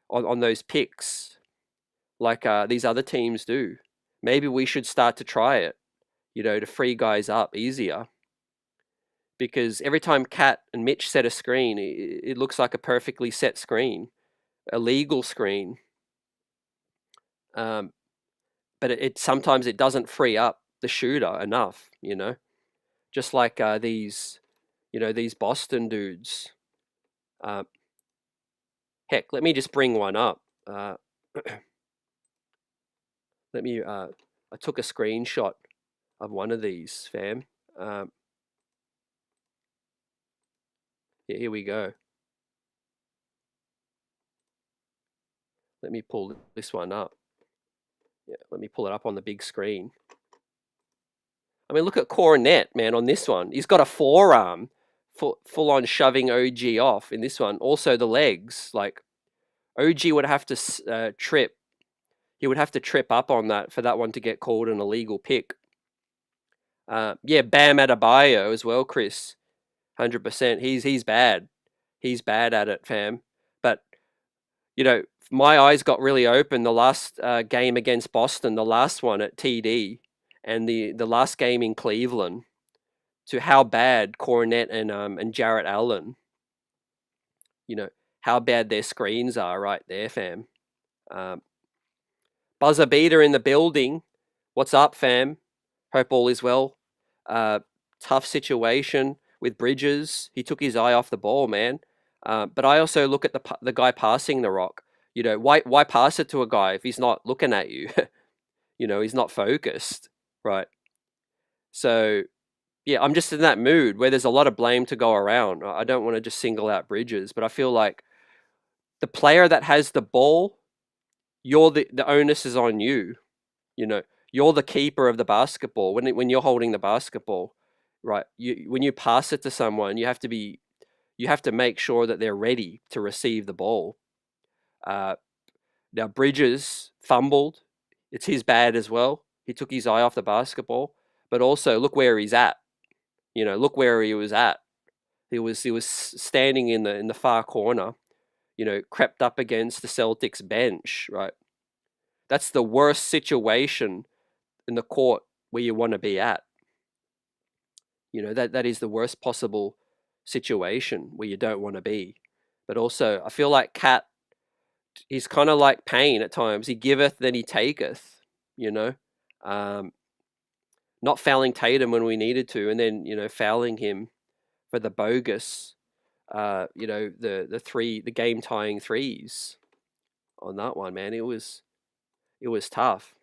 on those picks like these other teams do. Maybe we should start to try it, to free guys up easier. Because every time Cat and Mitch set a screen, it looks like a perfectly set screen, a legal screen. But it sometimes it doesn't free up the shooter enough, just like these Boston dudes. Heck, let me just bring one up. Let me. I took a screenshot of one of these, fam. Here we go. Let me pull this one up. Yeah, let me pull it up on the big screen. I mean, look at Cornet, man, on this one. He's got a forearm, full on shoving OG off in this one. Also the legs, like OG would have to trip. He would have to trip up on that for that one to get called an illegal pick. Yeah, Bam Adebayo as well, Chris. 100%. He's bad. He's bad at it, fam. But my eyes got really open the last game against Boston, the last one at TD, and the last game in Cleveland, to how bad Cornet and Jarrett Allen, how bad their screens are right there, fam. Buzzer beater in the building. What's up, fam? Hope all is well. Tough situation with Bridges. He took his eye off the ball, man. But I also look at the guy passing the rock. Why pass it to a guy if he's not looking at you? He's not focused, right? So, yeah, I'm just in that mood where there's a lot of blame to go around. I don't want to just single out Bridges, but I feel like the player that has the ball, the onus is on you. You're the keeper of the basketball when you're holding the basketball, right? When you pass it to someone, you have to make sure that they're ready to receive the ball. Now Bridges fumbled. It's his bad as well. He took his eye off the basketball, but also look where he's at. Look where he was at. He was standing in the far corner, crept up against the Celtics bench, right? That's the worst situation in the court where you want to be at. That is the worst possible situation where you don't want to be. But also, I feel like Cat, he's kind of like Payne at times. He giveth, then he taketh, not fouling Tatum when we needed to, and then, fouling him for the bogus, the game tying threes on that one, man. It was tough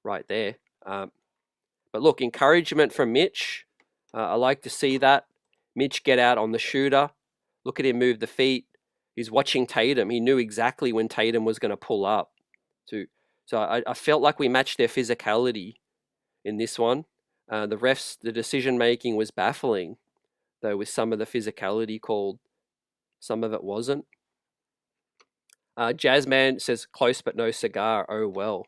right there. But look, encouragement from Mitch. I like to see that. Mitch get out on the shooter. Look at him move the feet. He's watching Tatum. He knew exactly when Tatum was going to pull up. So I felt like we matched their physicality in this one. The refs, the decision making was baffling, though, with some of the physicality called. Some of it wasn't. Jazzman says, close but no cigar. Oh, well.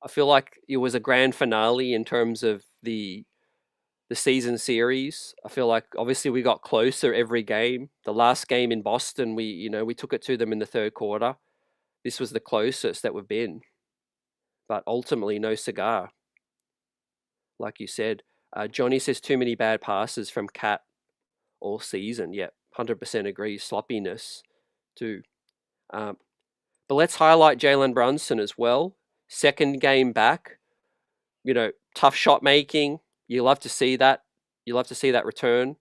I feel like it was a grand finale in terms of the season series. I feel like obviously we got closer every game. The last game in Boston, we took it to them in the third quarter. This was the closest that we've been. but ultimately no cigar. Like you said, Johnny says too many bad passes from Cat all season. Yeah, 100% agree. Sloppiness too. But let's highlight Jalen Brunson as well. Second game back, tough shot making. You love to see that. You love to see that return.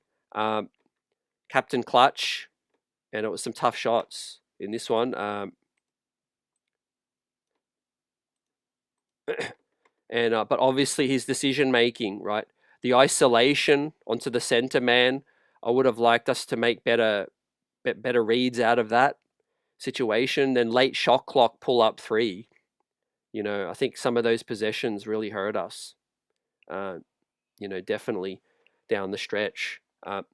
Captain clutch, and it was some tough shots in this one. But obviously his decision making, right? The isolation onto the center man. I would have liked us to make better reads out of that situation. Then late shot clock pull up three. I think some of those possessions really hurt us. Definitely down the stretch. I'm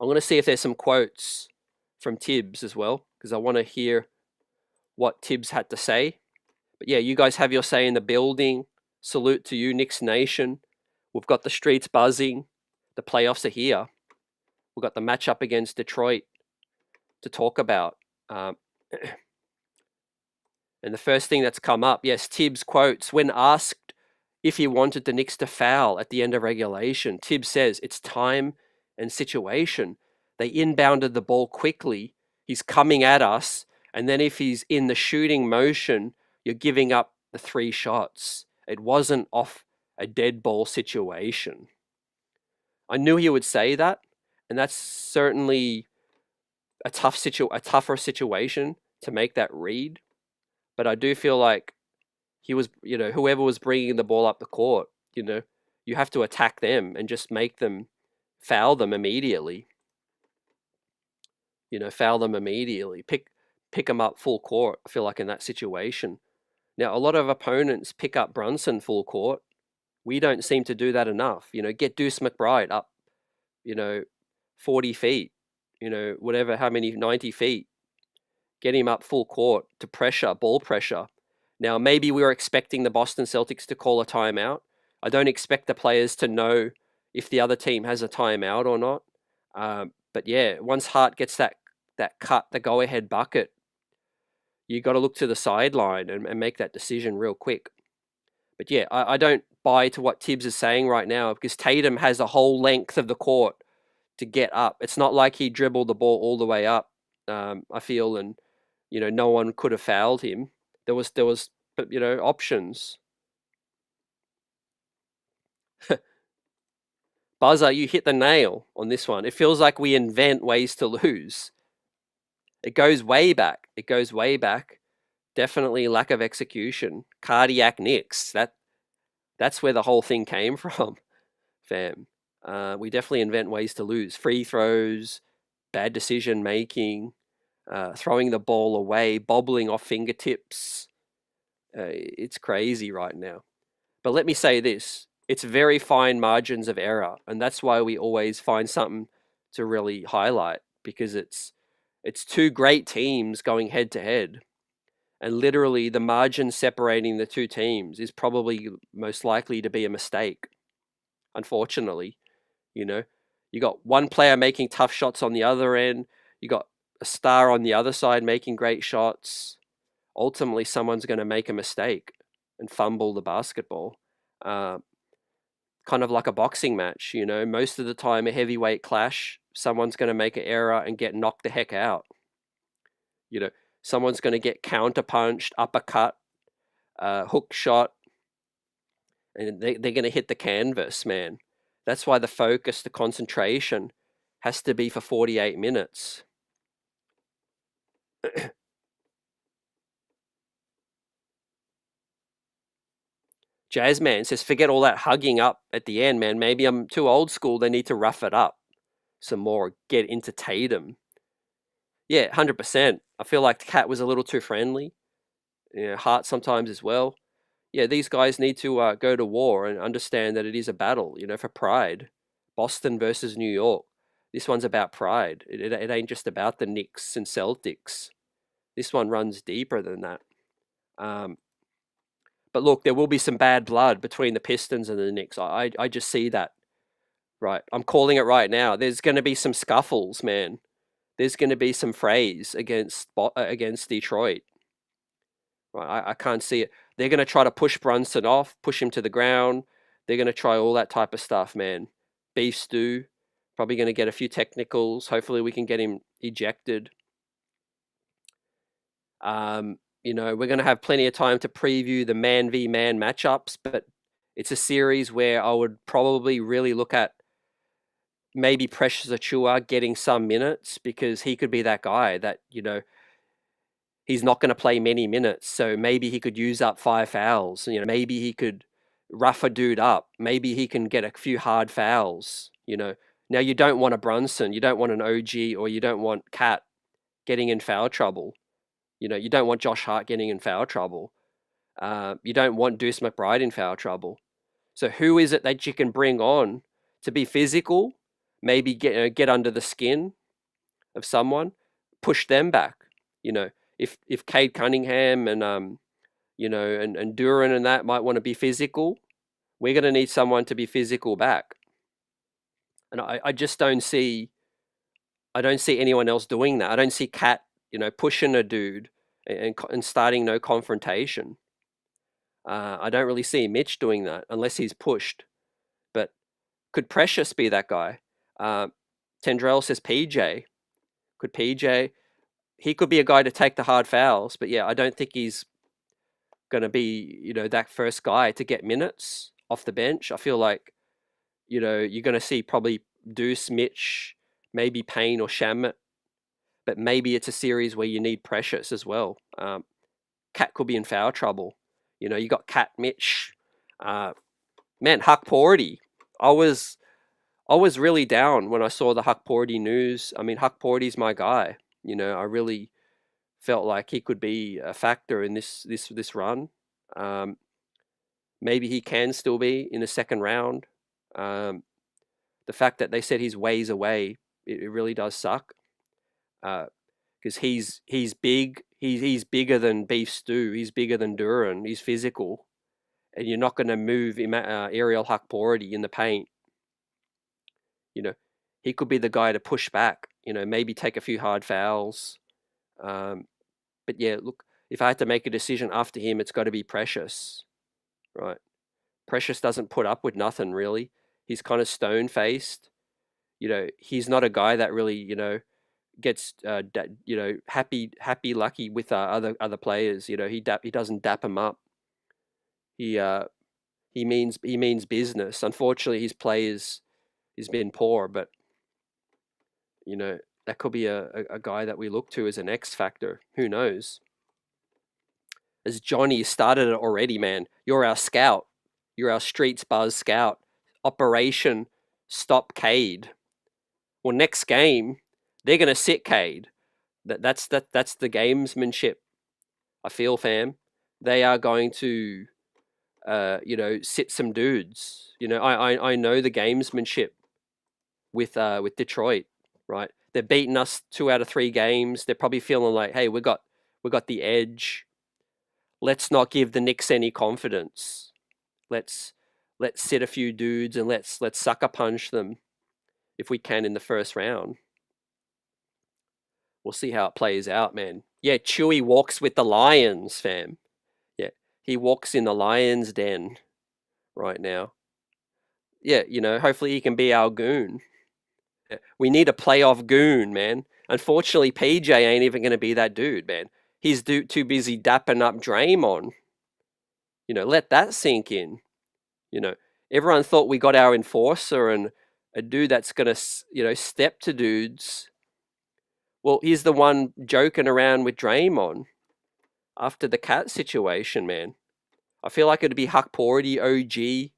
going to see if there's some quotes from Tibbs as well, because I want to hear what Tibbs had to say. But yeah, you guys have your say in the building. Salute to you, Knicks Nation. We've got the streets buzzing. The playoffs are here. We've got the matchup against Detroit to talk about. And the first thing that's come up, yes, Tibbs quotes, when asked if he wanted the Knicks to foul at the end of regulation, Tibbs says, it's time and situation. They inbounded the ball quickly. He's coming at us. And then if he's in the shooting motion, you're giving up the 3 shots. It wasn't off a dead ball situation. I knew he would say that, and that's certainly a tougher situation to make that read. But I do feel like he was, whoever was bringing the ball up the court, you have to attack them and just make them foul them immediately. Foul them immediately. Pick them up full court. I feel like in that situation. Now, a lot of opponents pick up Brunson full court. We don't seem to do that enough. Get Deuce McBride up, 40 feet, whatever, how many, 90 feet. Get him up full court to ball pressure. Now, maybe we were expecting the Boston Celtics to call a timeout. I don't expect the players to know if the other team has a timeout or not. But yeah, once Hart gets that cut, the go-ahead bucket, you got to look to the sideline and make that decision real quick. But yeah, I don't buy to what Tibbs is saying right now, because Tatum has the whole length of the court to get up. It's not like he dribbled the ball all the way up, I feel, and no one could have fouled him. There was options. Buzzer, you hit the nail on this one. It feels like we invent ways to lose. It goes way back. Definitely lack of execution. Cardiac Knicks. That's where the whole thing came from, fam. We definitely invent ways to lose. Free throws, bad decision making, throwing the ball away, bobbling off fingertips. It's crazy right now. But let me say this. It's very fine margins of error, and that's why we always find something to really highlight, because it's 2 great teams going head to head. And literally the margin separating the 2 teams is probably most likely to be a mistake. Unfortunately, you got one player making tough shots on the other end. You got a star on the other side making great shots. Ultimately, someone's going to make a mistake and fumble the basketball. Kind of like a boxing match, most of the time a heavyweight clash, someone's going to make an error and get knocked the heck out. Someone's going to get counter-punched, uppercut, hook shot, and they're going to hit the canvas, man. That's why the focus, the concentration has to be for 48 minutes. Jazzman says, forget all that hugging up at the end, man. Maybe I'm too old school. They need to rough it up some more, get into Tatum. Yeah, 100%. I feel like the Cat was a little too friendly. Hart sometimes as well. Yeah, these guys need to go to war and understand that it is a battle, for pride. Boston versus New York. This one's about pride. It ain't just about the Knicks and Celtics. This one runs deeper than that. But look, there will be some bad blood between the Pistons and the Knicks. I just see that. Right. I'm calling it right now. There's going to be some scuffles, man. There's going to be some frays against Detroit. Right. I can't see it. they're going to try to push Brunson off, push him to the ground. They're going to try all that type of stuff, man. Beef stew, probably going to get a few technicals. Hopefully we can get him ejected. You know, we're going to have plenty of time to preview the man v man matchups, but it's a series where I would probably really look at maybe Precious Achiuwa getting some minutes, because he could be that guy that, you know, he's not going to play many minutes. So maybe he could use up 5 fouls. You know, maybe he could rough a dude up. Maybe he can get a few hard fouls, you know. Now, you don't want a Brunson, you don't want an OG, or you don't want Cat getting in foul trouble. You know, you don't want Josh Hart getting in foul trouble. You don't want Deuce McBride in foul trouble. So who is it that you can bring on to be physical, maybe get under the skin of someone, push them back? You know, if Cade Cunningham and you know, and Duran and that might want to be physical, we're going to need someone to be physical back. And I just don't see anyone else doing that. I don't see Cat, you know, pushing a dude and starting no confrontation. I don't really see Mitch doing that unless he's pushed. But could Precious be that guy? Tendrell says PJ. Could PJ? He could be a guy to take the hard fouls, but yeah, I don't think he's going to be, you know, that first guy to get minutes off the bench. I feel like, you know, you're going to see probably Deuce, Mitch, maybe Payne or Shamet, but maybe it's a series where you need Precious as well. Cat could be in foul trouble. You know, you got Cat, Mitch, man, Huck Porty. I was really down when I saw the Huck Porty news. I mean, Huck Porty's my guy. You know, I really felt like he could be a factor in this run. Maybe he can still be in the second round. The fact that they said he's ways away, it really does suck. Because he's big. He's bigger than Beef Stew. He's bigger than Duran. He's physical, and you're not going to move Ariel Huck Porty in the paint. You know, he could be the guy to push back. You know, maybe take a few hard fouls. But yeah, look, if I had to make a decision after him, it's got to be Precious, right? Precious doesn't put up with nothing, really. He's kind of stone-faced. You know, he's not a guy that really, you know, gets, you know, happy, lucky with other players. You know, he doesn't dap him up. He means business. Unfortunately, his play has been poor, but you know, that could be a guy that we look to as an X factor. Who knows? As Johnny started it already, man. You're our scout. You're our Streets Buzz scout. Operation Stop Cade. Well, next game, they're going to sit Cade. That's the gamesmanship, I feel, fam. They are going to, you know, sit some dudes. You know, I know the gamesmanship with Detroit, right? They're beating us 2 out of 3 games. They're probably feeling like, hey, we got the edge. Let's not give the Knicks any confidence. Let's sit a few dudes and let's sucker punch them if we can in the first round. We'll see how it plays out, man. Yeah, Chewy walks with the Lions, fam. Yeah, he walks in the Lions' den right now. Yeah, you know, hopefully he can be our goon. Yeah, we need a playoff goon, man. Unfortunately, PJ ain't even going to be that dude, man. He's too busy dapping up Draymond. You know, let that sink in. You know, everyone thought we got our enforcer and a dude that's going to, you know, step to dudes. Well, he's the one joking around with Draymond after the Cat situation, man. I feel like it'd be Huck Porty, OG,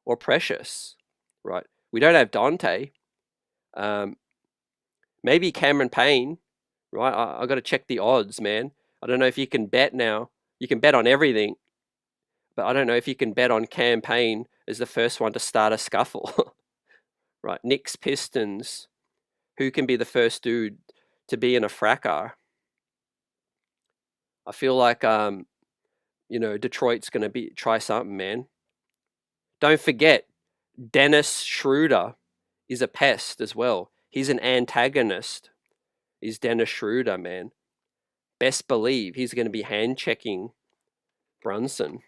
or Precious, right? We don't have Dante. Maybe Cameron Payne, right? I got to check the odds, man. I don't know if you can bet now. You can bet on everything, but I don't know if you can bet on Cam Payne as the first one to start a scuffle, right? Knicks, Pistons. Who can be the first dude to be in a fracas? I feel like, you know, Detroit's going to try something, man. Don't forget, Dennis Schroeder is a pest as well. He's an antagonist. Is Dennis Schroeder, man. Best believe he's going to be hand-checking Brunson.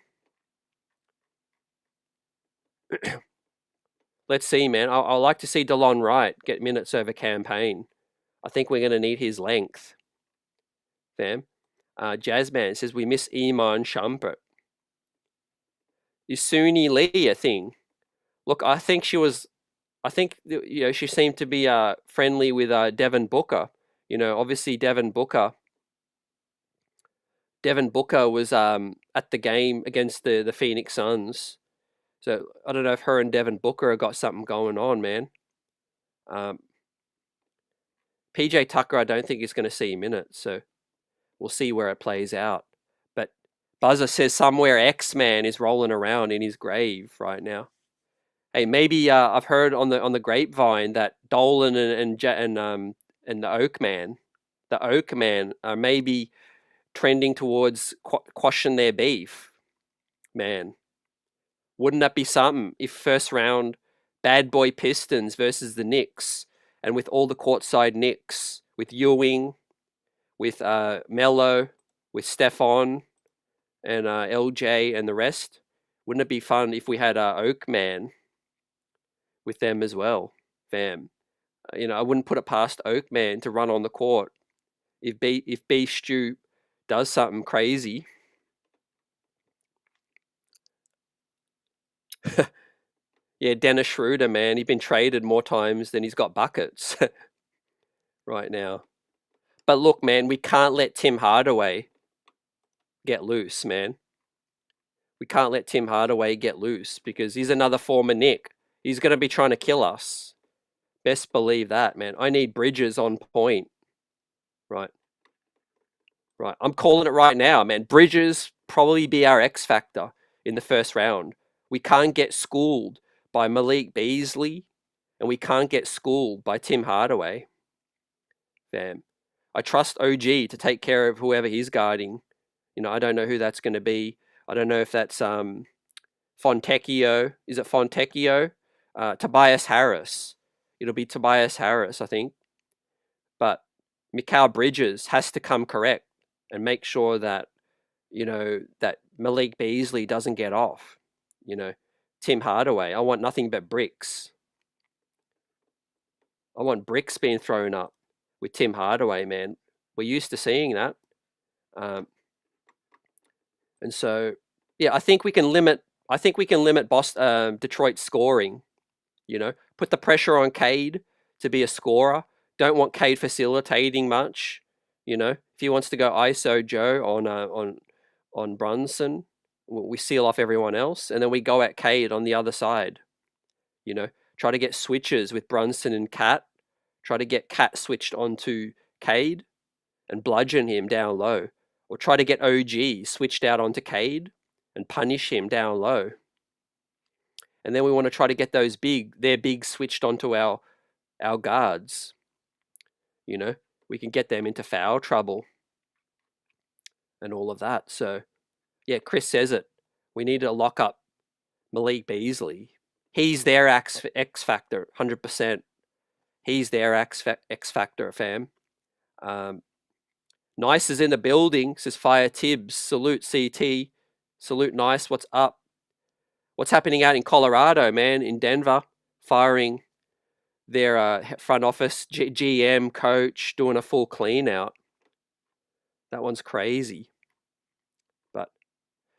Let's see, man. I like to see DeLon Wright get minutes over campaign. I think we're going to need his length, fam. Jazzman says we miss Iman Shumpert. Is Suni Lee a thing? Look, I think she she seemed to be friendly with Devin Booker. Obviously Devin Booker was at the game against the Phoenix Suns. So I don't know if her and Devin Booker have got something going on, man. PJ Tucker, I don't think is going to see minutes, so we'll see where it plays out. But Buzzer says somewhere X-Man is rolling around in his grave right now. Hey, maybe I've heard on the grapevine that Dolan and the Oak Man are maybe trending towards quashing their beef. Man, wouldn't that be something if first round bad boy Pistons versus the Knicks, and with all the courtside Knicks, with Ewing, with Melo, with Stephon, and LJ and the rest? Wouldn't it be fun if we had Oak Man with them as well, fam? I wouldn't put it past Oak Man to run on the court if B Stew does something crazy. Yeah, Dennis Schroeder, man, he's been traded more times than he's got buckets right now. But look, man, we can't let Tim Hardaway get loose, man. We can't let Tim Hardaway get loose because he's another former Knick. He's going to be trying to kill us. Best believe that, man. I need Bridges on point. Right. I'm calling it right now, man. Bridges probably be our X factor in the first round. We can't get schooled by Malik Beasley, and we can't get schooled by Tim Hardaway. Fam. I trust OG to take care of whoever he's guarding. I don't know who that's going to be. I don't know if that's Fontecchio. Is it Fontecchio? Tobias Harris. It'll be Tobias Harris, I think. But Mikal Bridges has to come correct and make sure that, that Malik Beasley doesn't get off. Tim Hardaway, I want nothing but bricks. I want bricks being thrown up with Tim Hardaway, man. We're used to seeing that. And so, yeah, I think we can limit Detroit's scoring. Put the pressure on Cade to be a scorer. Don't want Cade facilitating much. If he wants to go ISO Joe on Brunson, we seal off everyone else, and then we go at Cade on the other side. Try to get switches with Brunson and Cat. Try to get Cat switched onto Cade and bludgeon him down low. Or try to get OG switched out onto Cade and punish him down low. And then we want to try to get their big switched onto our guards. We can get them into foul trouble and all of that. So, yeah, Chris says it. We need to lock up Malik Beasley. He's their X factor, 100%. He's their X factor, fam. Nice is in the building, says Fire Tibbs. Salute CT. Salute Nice. What's up? What's happening out in Colorado, man? In Denver, firing their front office, GM, coach, doing a full clean out. That one's crazy. But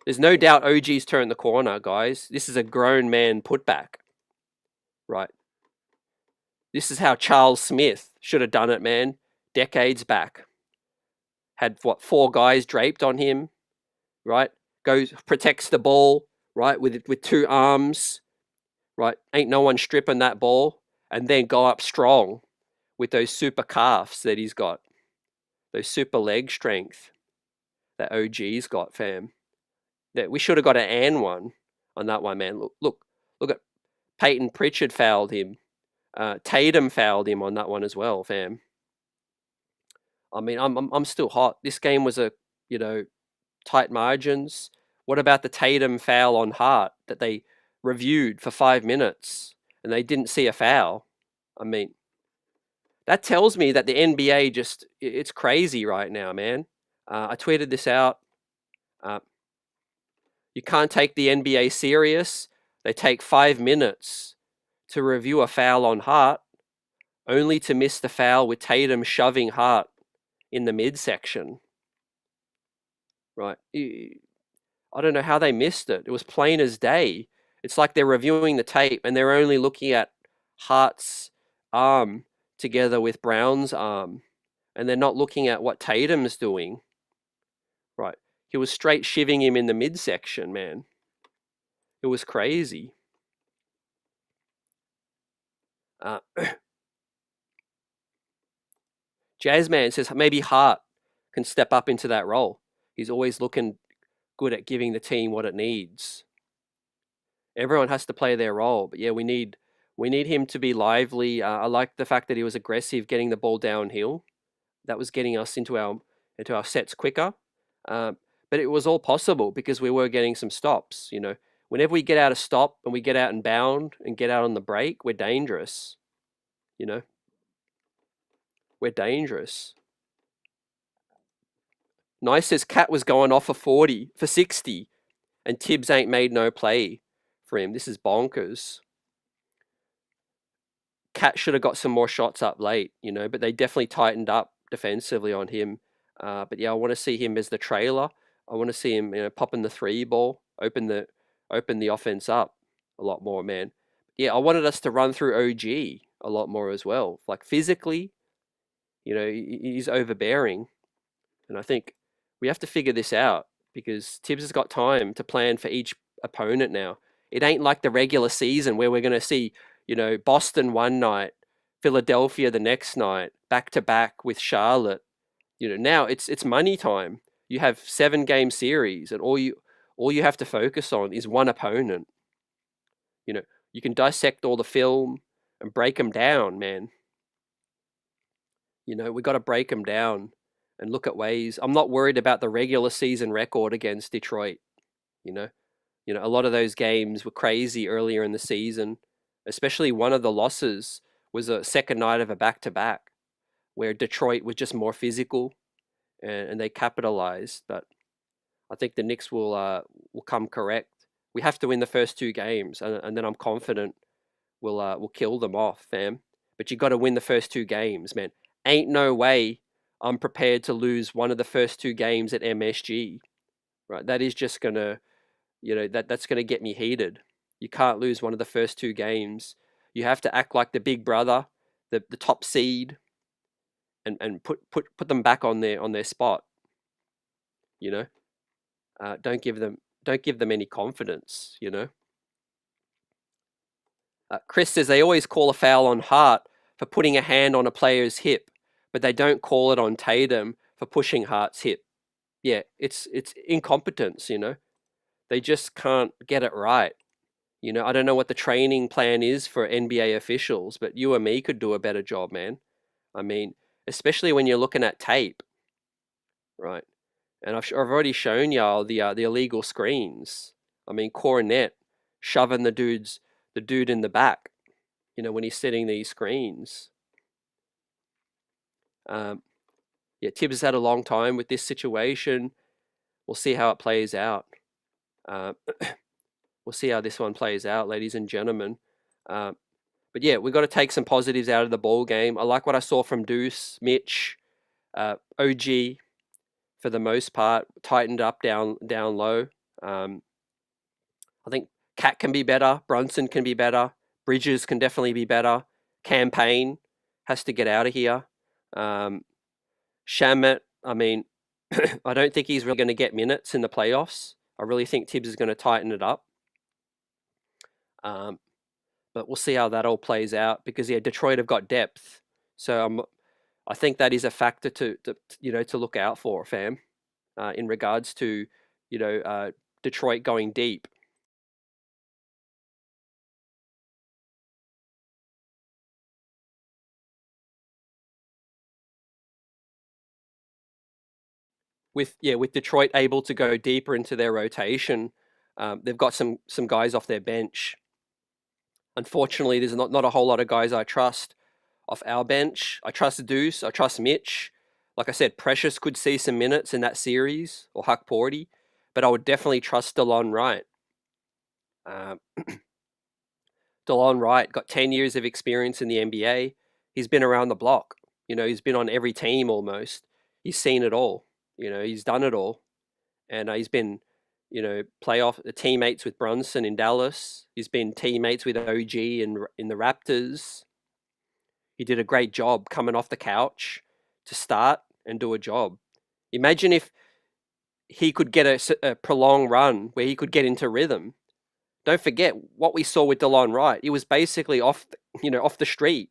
there's no doubt OG's turned the corner, guys. This is a grown man putback. Right. This is how Charles Smith should have done it, man. Decades back. Had, 4 guys draped on him, right? Goes, protects the ball, right, with 2 arms, right? Ain't no one stripping that ball. And then go up strong with those super calves that he's got. Those super leg strength that OG's got, fam. That we should have got an and one on that one, man. Look at Peyton Pritchard fouled him. Tatum fouled him on that one as well, fam. I mean, I'm still hot. This game was tight margins. What about the Tatum foul on Hart that they reviewed for 5 minutes and they didn't see a foul? I mean, that tells me that the NBA it's crazy right now, man. I tweeted this out. You can't take the NBA serious. They take 5 minutes to review a foul on Hart, only to miss the foul with Tatum shoving Hart in the midsection. Right? I don't know how they missed it. It was plain as day. It's like they're reviewing the tape and they're only looking at Hart's arm together with Brown's arm, and they're not looking at what Tatum's doing. Right? He was straight shivving him in the midsection, man. It was crazy. Jazzman says maybe Hart can step up into that role. He's always looking good at giving the team what it needs. Everyone has to play their role, but yeah, we need him to be lively. I like the fact that he was aggressive, getting the ball downhill. That was getting us into our sets quicker. But it was all possible because we were getting some stops. You know, whenever we get out of stop and we get out and bound and get out on the break, we're dangerous. You know, we're dangerous. Nice says Cat was going off for 60, and Tibbs ain't made no play for him. This is bonkers. Cat should have got some more shots up late, you know, but they definitely tightened up defensively on him. But yeah, I want to see him as the trailer. I want to see him, you know, popping the 3 ball, open the offense up a lot more, man. Yeah, I wanted us to run through OG a lot more as well. Like physically, you know, he's overbearing, and I think we have to figure this out because Tibbs has got time to plan for each opponent now. It ain't like the regular season where we're going to see, you know, Boston one night, Philadelphia the next night, back to back with Charlotte. You know, now it's money time. You have 7-game series, and all you have to focus on is one opponent. You know, you can dissect all the film and break them down, man. You know, we got to break them down and look at ways. I'm not worried about the regular season record against Detroit. You know, a lot of those games were crazy earlier in the season. Especially one of the losses was a second night of a back-to-back where Detroit was just more physical and they capitalized. But I think the Knicks will come correct. We have to win the first 2 games, and then I'm confident we'll kill them off, fam. But you got to win the first 2 games, man. Ain't no way I'm prepared to lose one of the first 2 games at MSG. Right? That is just gonna, you know, that's gonna get me heated. You can't lose one of the first 2 games. You have to act like the big brother, the top seed, and put them back on their spot. You know, don't give them any confidence. You know. Chris says they always call a foul on Hart for putting a hand on a player's hip, but they don't call it on Tatum for pushing Hart's hip. Yeah, it's incompetence. You know, they just can't get it right. You know, I don't know what the training plan is for NBA officials, but you or me could do a better job, man. I mean, especially when you're looking at tape, right? And I've already shown y'all the illegal screens. I mean, Cornet shoving the dude in the back, you know, when he's setting these screens. Yeah, Tibbs has had a long time with this situation. We'll see how it plays out. We'll see how this one plays out, ladies and gentlemen. But yeah, we've got to take some positives out of the ball game. I like what I saw from Deuce, Mitch, OG, for the most part, tightened up down low. I think Cat can be better. Brunson can be better. Bridges can definitely be better. Campaign has to get out of here. Shamet, I mean, I don't think he's really going to get minutes in the playoffs. I really think Tibbs is going to tighten it up. But we'll see how that all plays out because yeah, Detroit have got depth, so I think that is a factor to look out for, fam. In regards to Detroit going deep. With Detroit able to go deeper into their rotation, they've got some guys off their bench. Unfortunately, there's not a whole lot of guys I trust off our bench. I trust Deuce. I trust Mitch. Like I said, Precious could see some minutes in that series, or Huck Porty, but I would definitely trust DeLon Wright. DeLon Wright got 10 years of experience in the NBA. He's been around the block. He's been on every team almost. He's seen it all. He's done it all. And he's been, playoff teammates with Brunson in Dallas. He's been teammates with OG in the Raptors. He did a great job coming off the couch to start and do a job. Imagine if he could get a prolonged run where he could get into rhythm. Don't forget what we saw with DeLon Wright. It was basically off the street.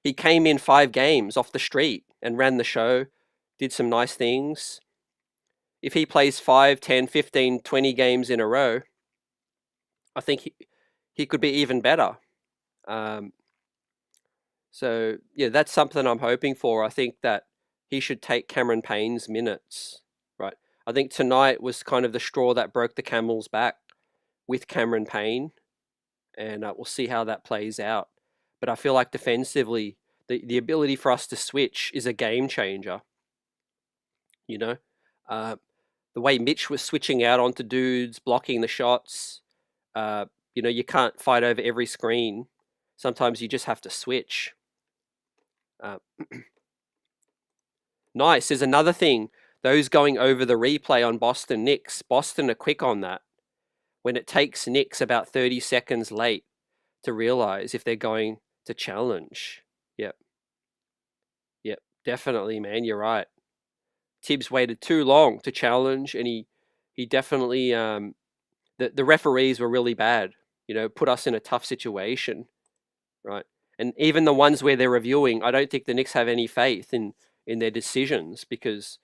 He came in 5 games off the street and ran the show, did some nice things. If he plays 5, 10, 15, 20 games in a row, I think he could be even better. So, yeah, that's something I'm hoping for. I think that he should take Cameron Payne's minutes, right? I think tonight was kind of the straw that broke the camel's back with Cameron Payne, and we'll see how that plays out. But I feel like defensively, the ability for us to switch is a game changer. The way Mitch was switching out onto dudes, blocking the shots, you can't fight over every screen. Sometimes you just have to switch. Nice. There's another thing. Those going over the replay on Boston Knicks. Boston are quick on that. When it takes Knicks about 30 seconds late to realize if they're going to challenge. Yep, definitely, man. You're right. Tibbs waited too long to challenge, and he definitely the referees were really bad. Put us in a tough situation, right? And even the ones where they're reviewing, I don't think the Knicks have any faith in their decisions because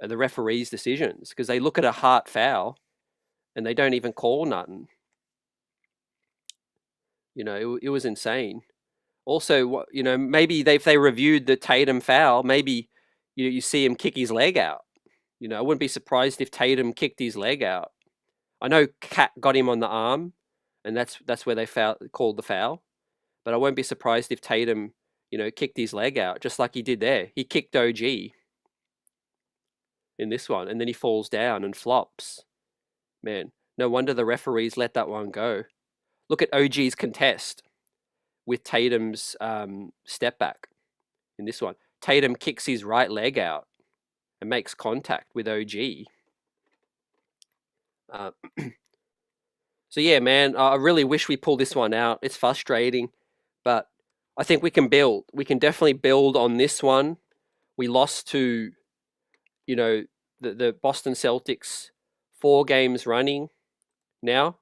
of the referees' decisions, because they look at a Hart foul and they don't even call nothing. It was insane. Also, maybe if they reviewed the Tatum foul, maybe you see him kick his leg out. I wouldn't be surprised if Tatum kicked his leg out. I know Cat got him on the arm, and that's where they called the foul. But I won't be surprised if Tatum, kicked his leg out, just like he did there. He kicked OG in this one, and then he falls down and flops. Man, no wonder the referees let that one go. Look at OG's contest with Tatum's step back in this one. Tatum kicks his right leg out and makes contact with OG. So yeah, man, I really wish we pulled this one out. It's frustrating, but I think we can build. We can definitely build on this one. We lost to, the Boston Celtics 4 games running now,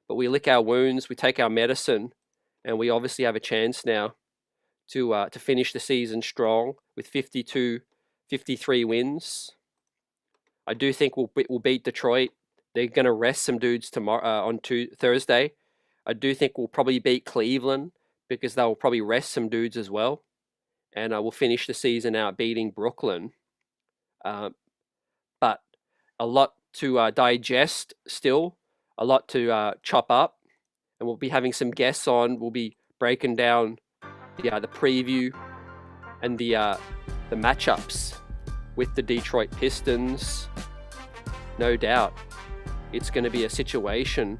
but we lick our wounds, we take our medicine, and we obviously have a chance now to finish the season strong with 52, 53 wins. I do think we'll beat Detroit. They're going to rest some dudes tomorrow on Thursday. I do think we'll probably beat Cleveland because they'll probably rest some dudes as well. And we'll finish the season out beating Brooklyn. But a lot to digest still, a lot to chop up. And we'll be having some guests on. We'll be breaking down the preview and the matchups with the Detroit Pistons. No doubt it's going to be a situation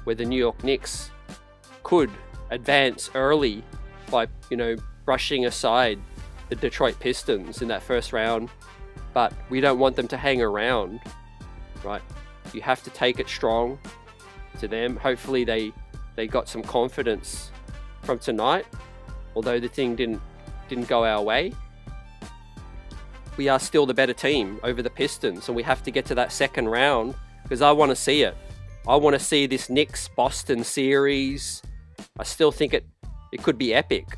where the New York Knicks could advance early by, brushing aside the Detroit Pistons in that first round. But we don't want them to hang around, right? You have to take it strong to them. Hopefully they got some confidence from tonight, although the thing didn't go our way. We are still the better team over the Pistons, and we have to get to that second round because I want to see it. I want to see this Knicks-Boston series. I still think it could be epic.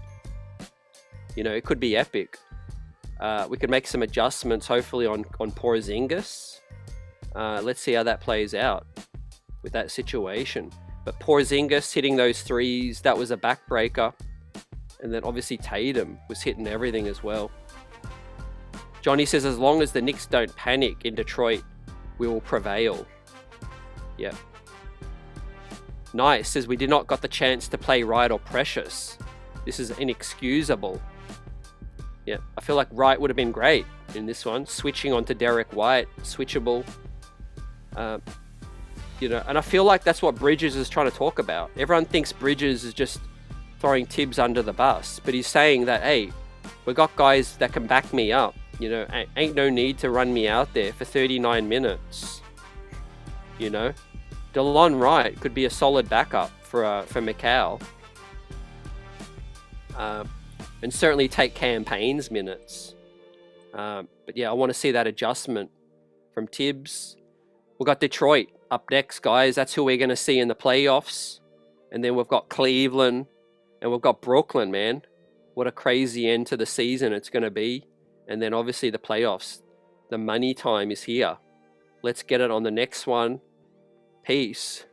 It could be epic. We could make some adjustments, hopefully, on Porzingis. Let's see how that plays out with that situation. But Porzingis hitting those threes, that was a backbreaker. And then obviously Tatum was hitting everything as well. Johnny says, as long as the Knicks don't panic in Detroit, we will prevail. Yeah. Nice says, we did not got the chance to play Wright or Precious. This is inexcusable. Yeah, I feel like Wright would have been great in this one. Switching onto Derek White, switchable. You know, and I feel like that's what Bridges is trying to talk about. Everyone thinks Bridges is just throwing Tibbs under the bus, but he's saying that, hey, we got guys that can back me up. You know, ain't no need to run me out there for 39 minutes. You know, DeLon Wright could be a solid backup for McCall. And certainly take campaigns minutes. But yeah, I want to see that adjustment from Tibbs. We've got Detroit up next, guys. That's who we're going to see in the playoffs. And then we've got Cleveland and we've got Brooklyn, man. What a crazy end to the season it's going to be. And then obviously the playoffs. The money time is here. Let's get it on the next one. Peace.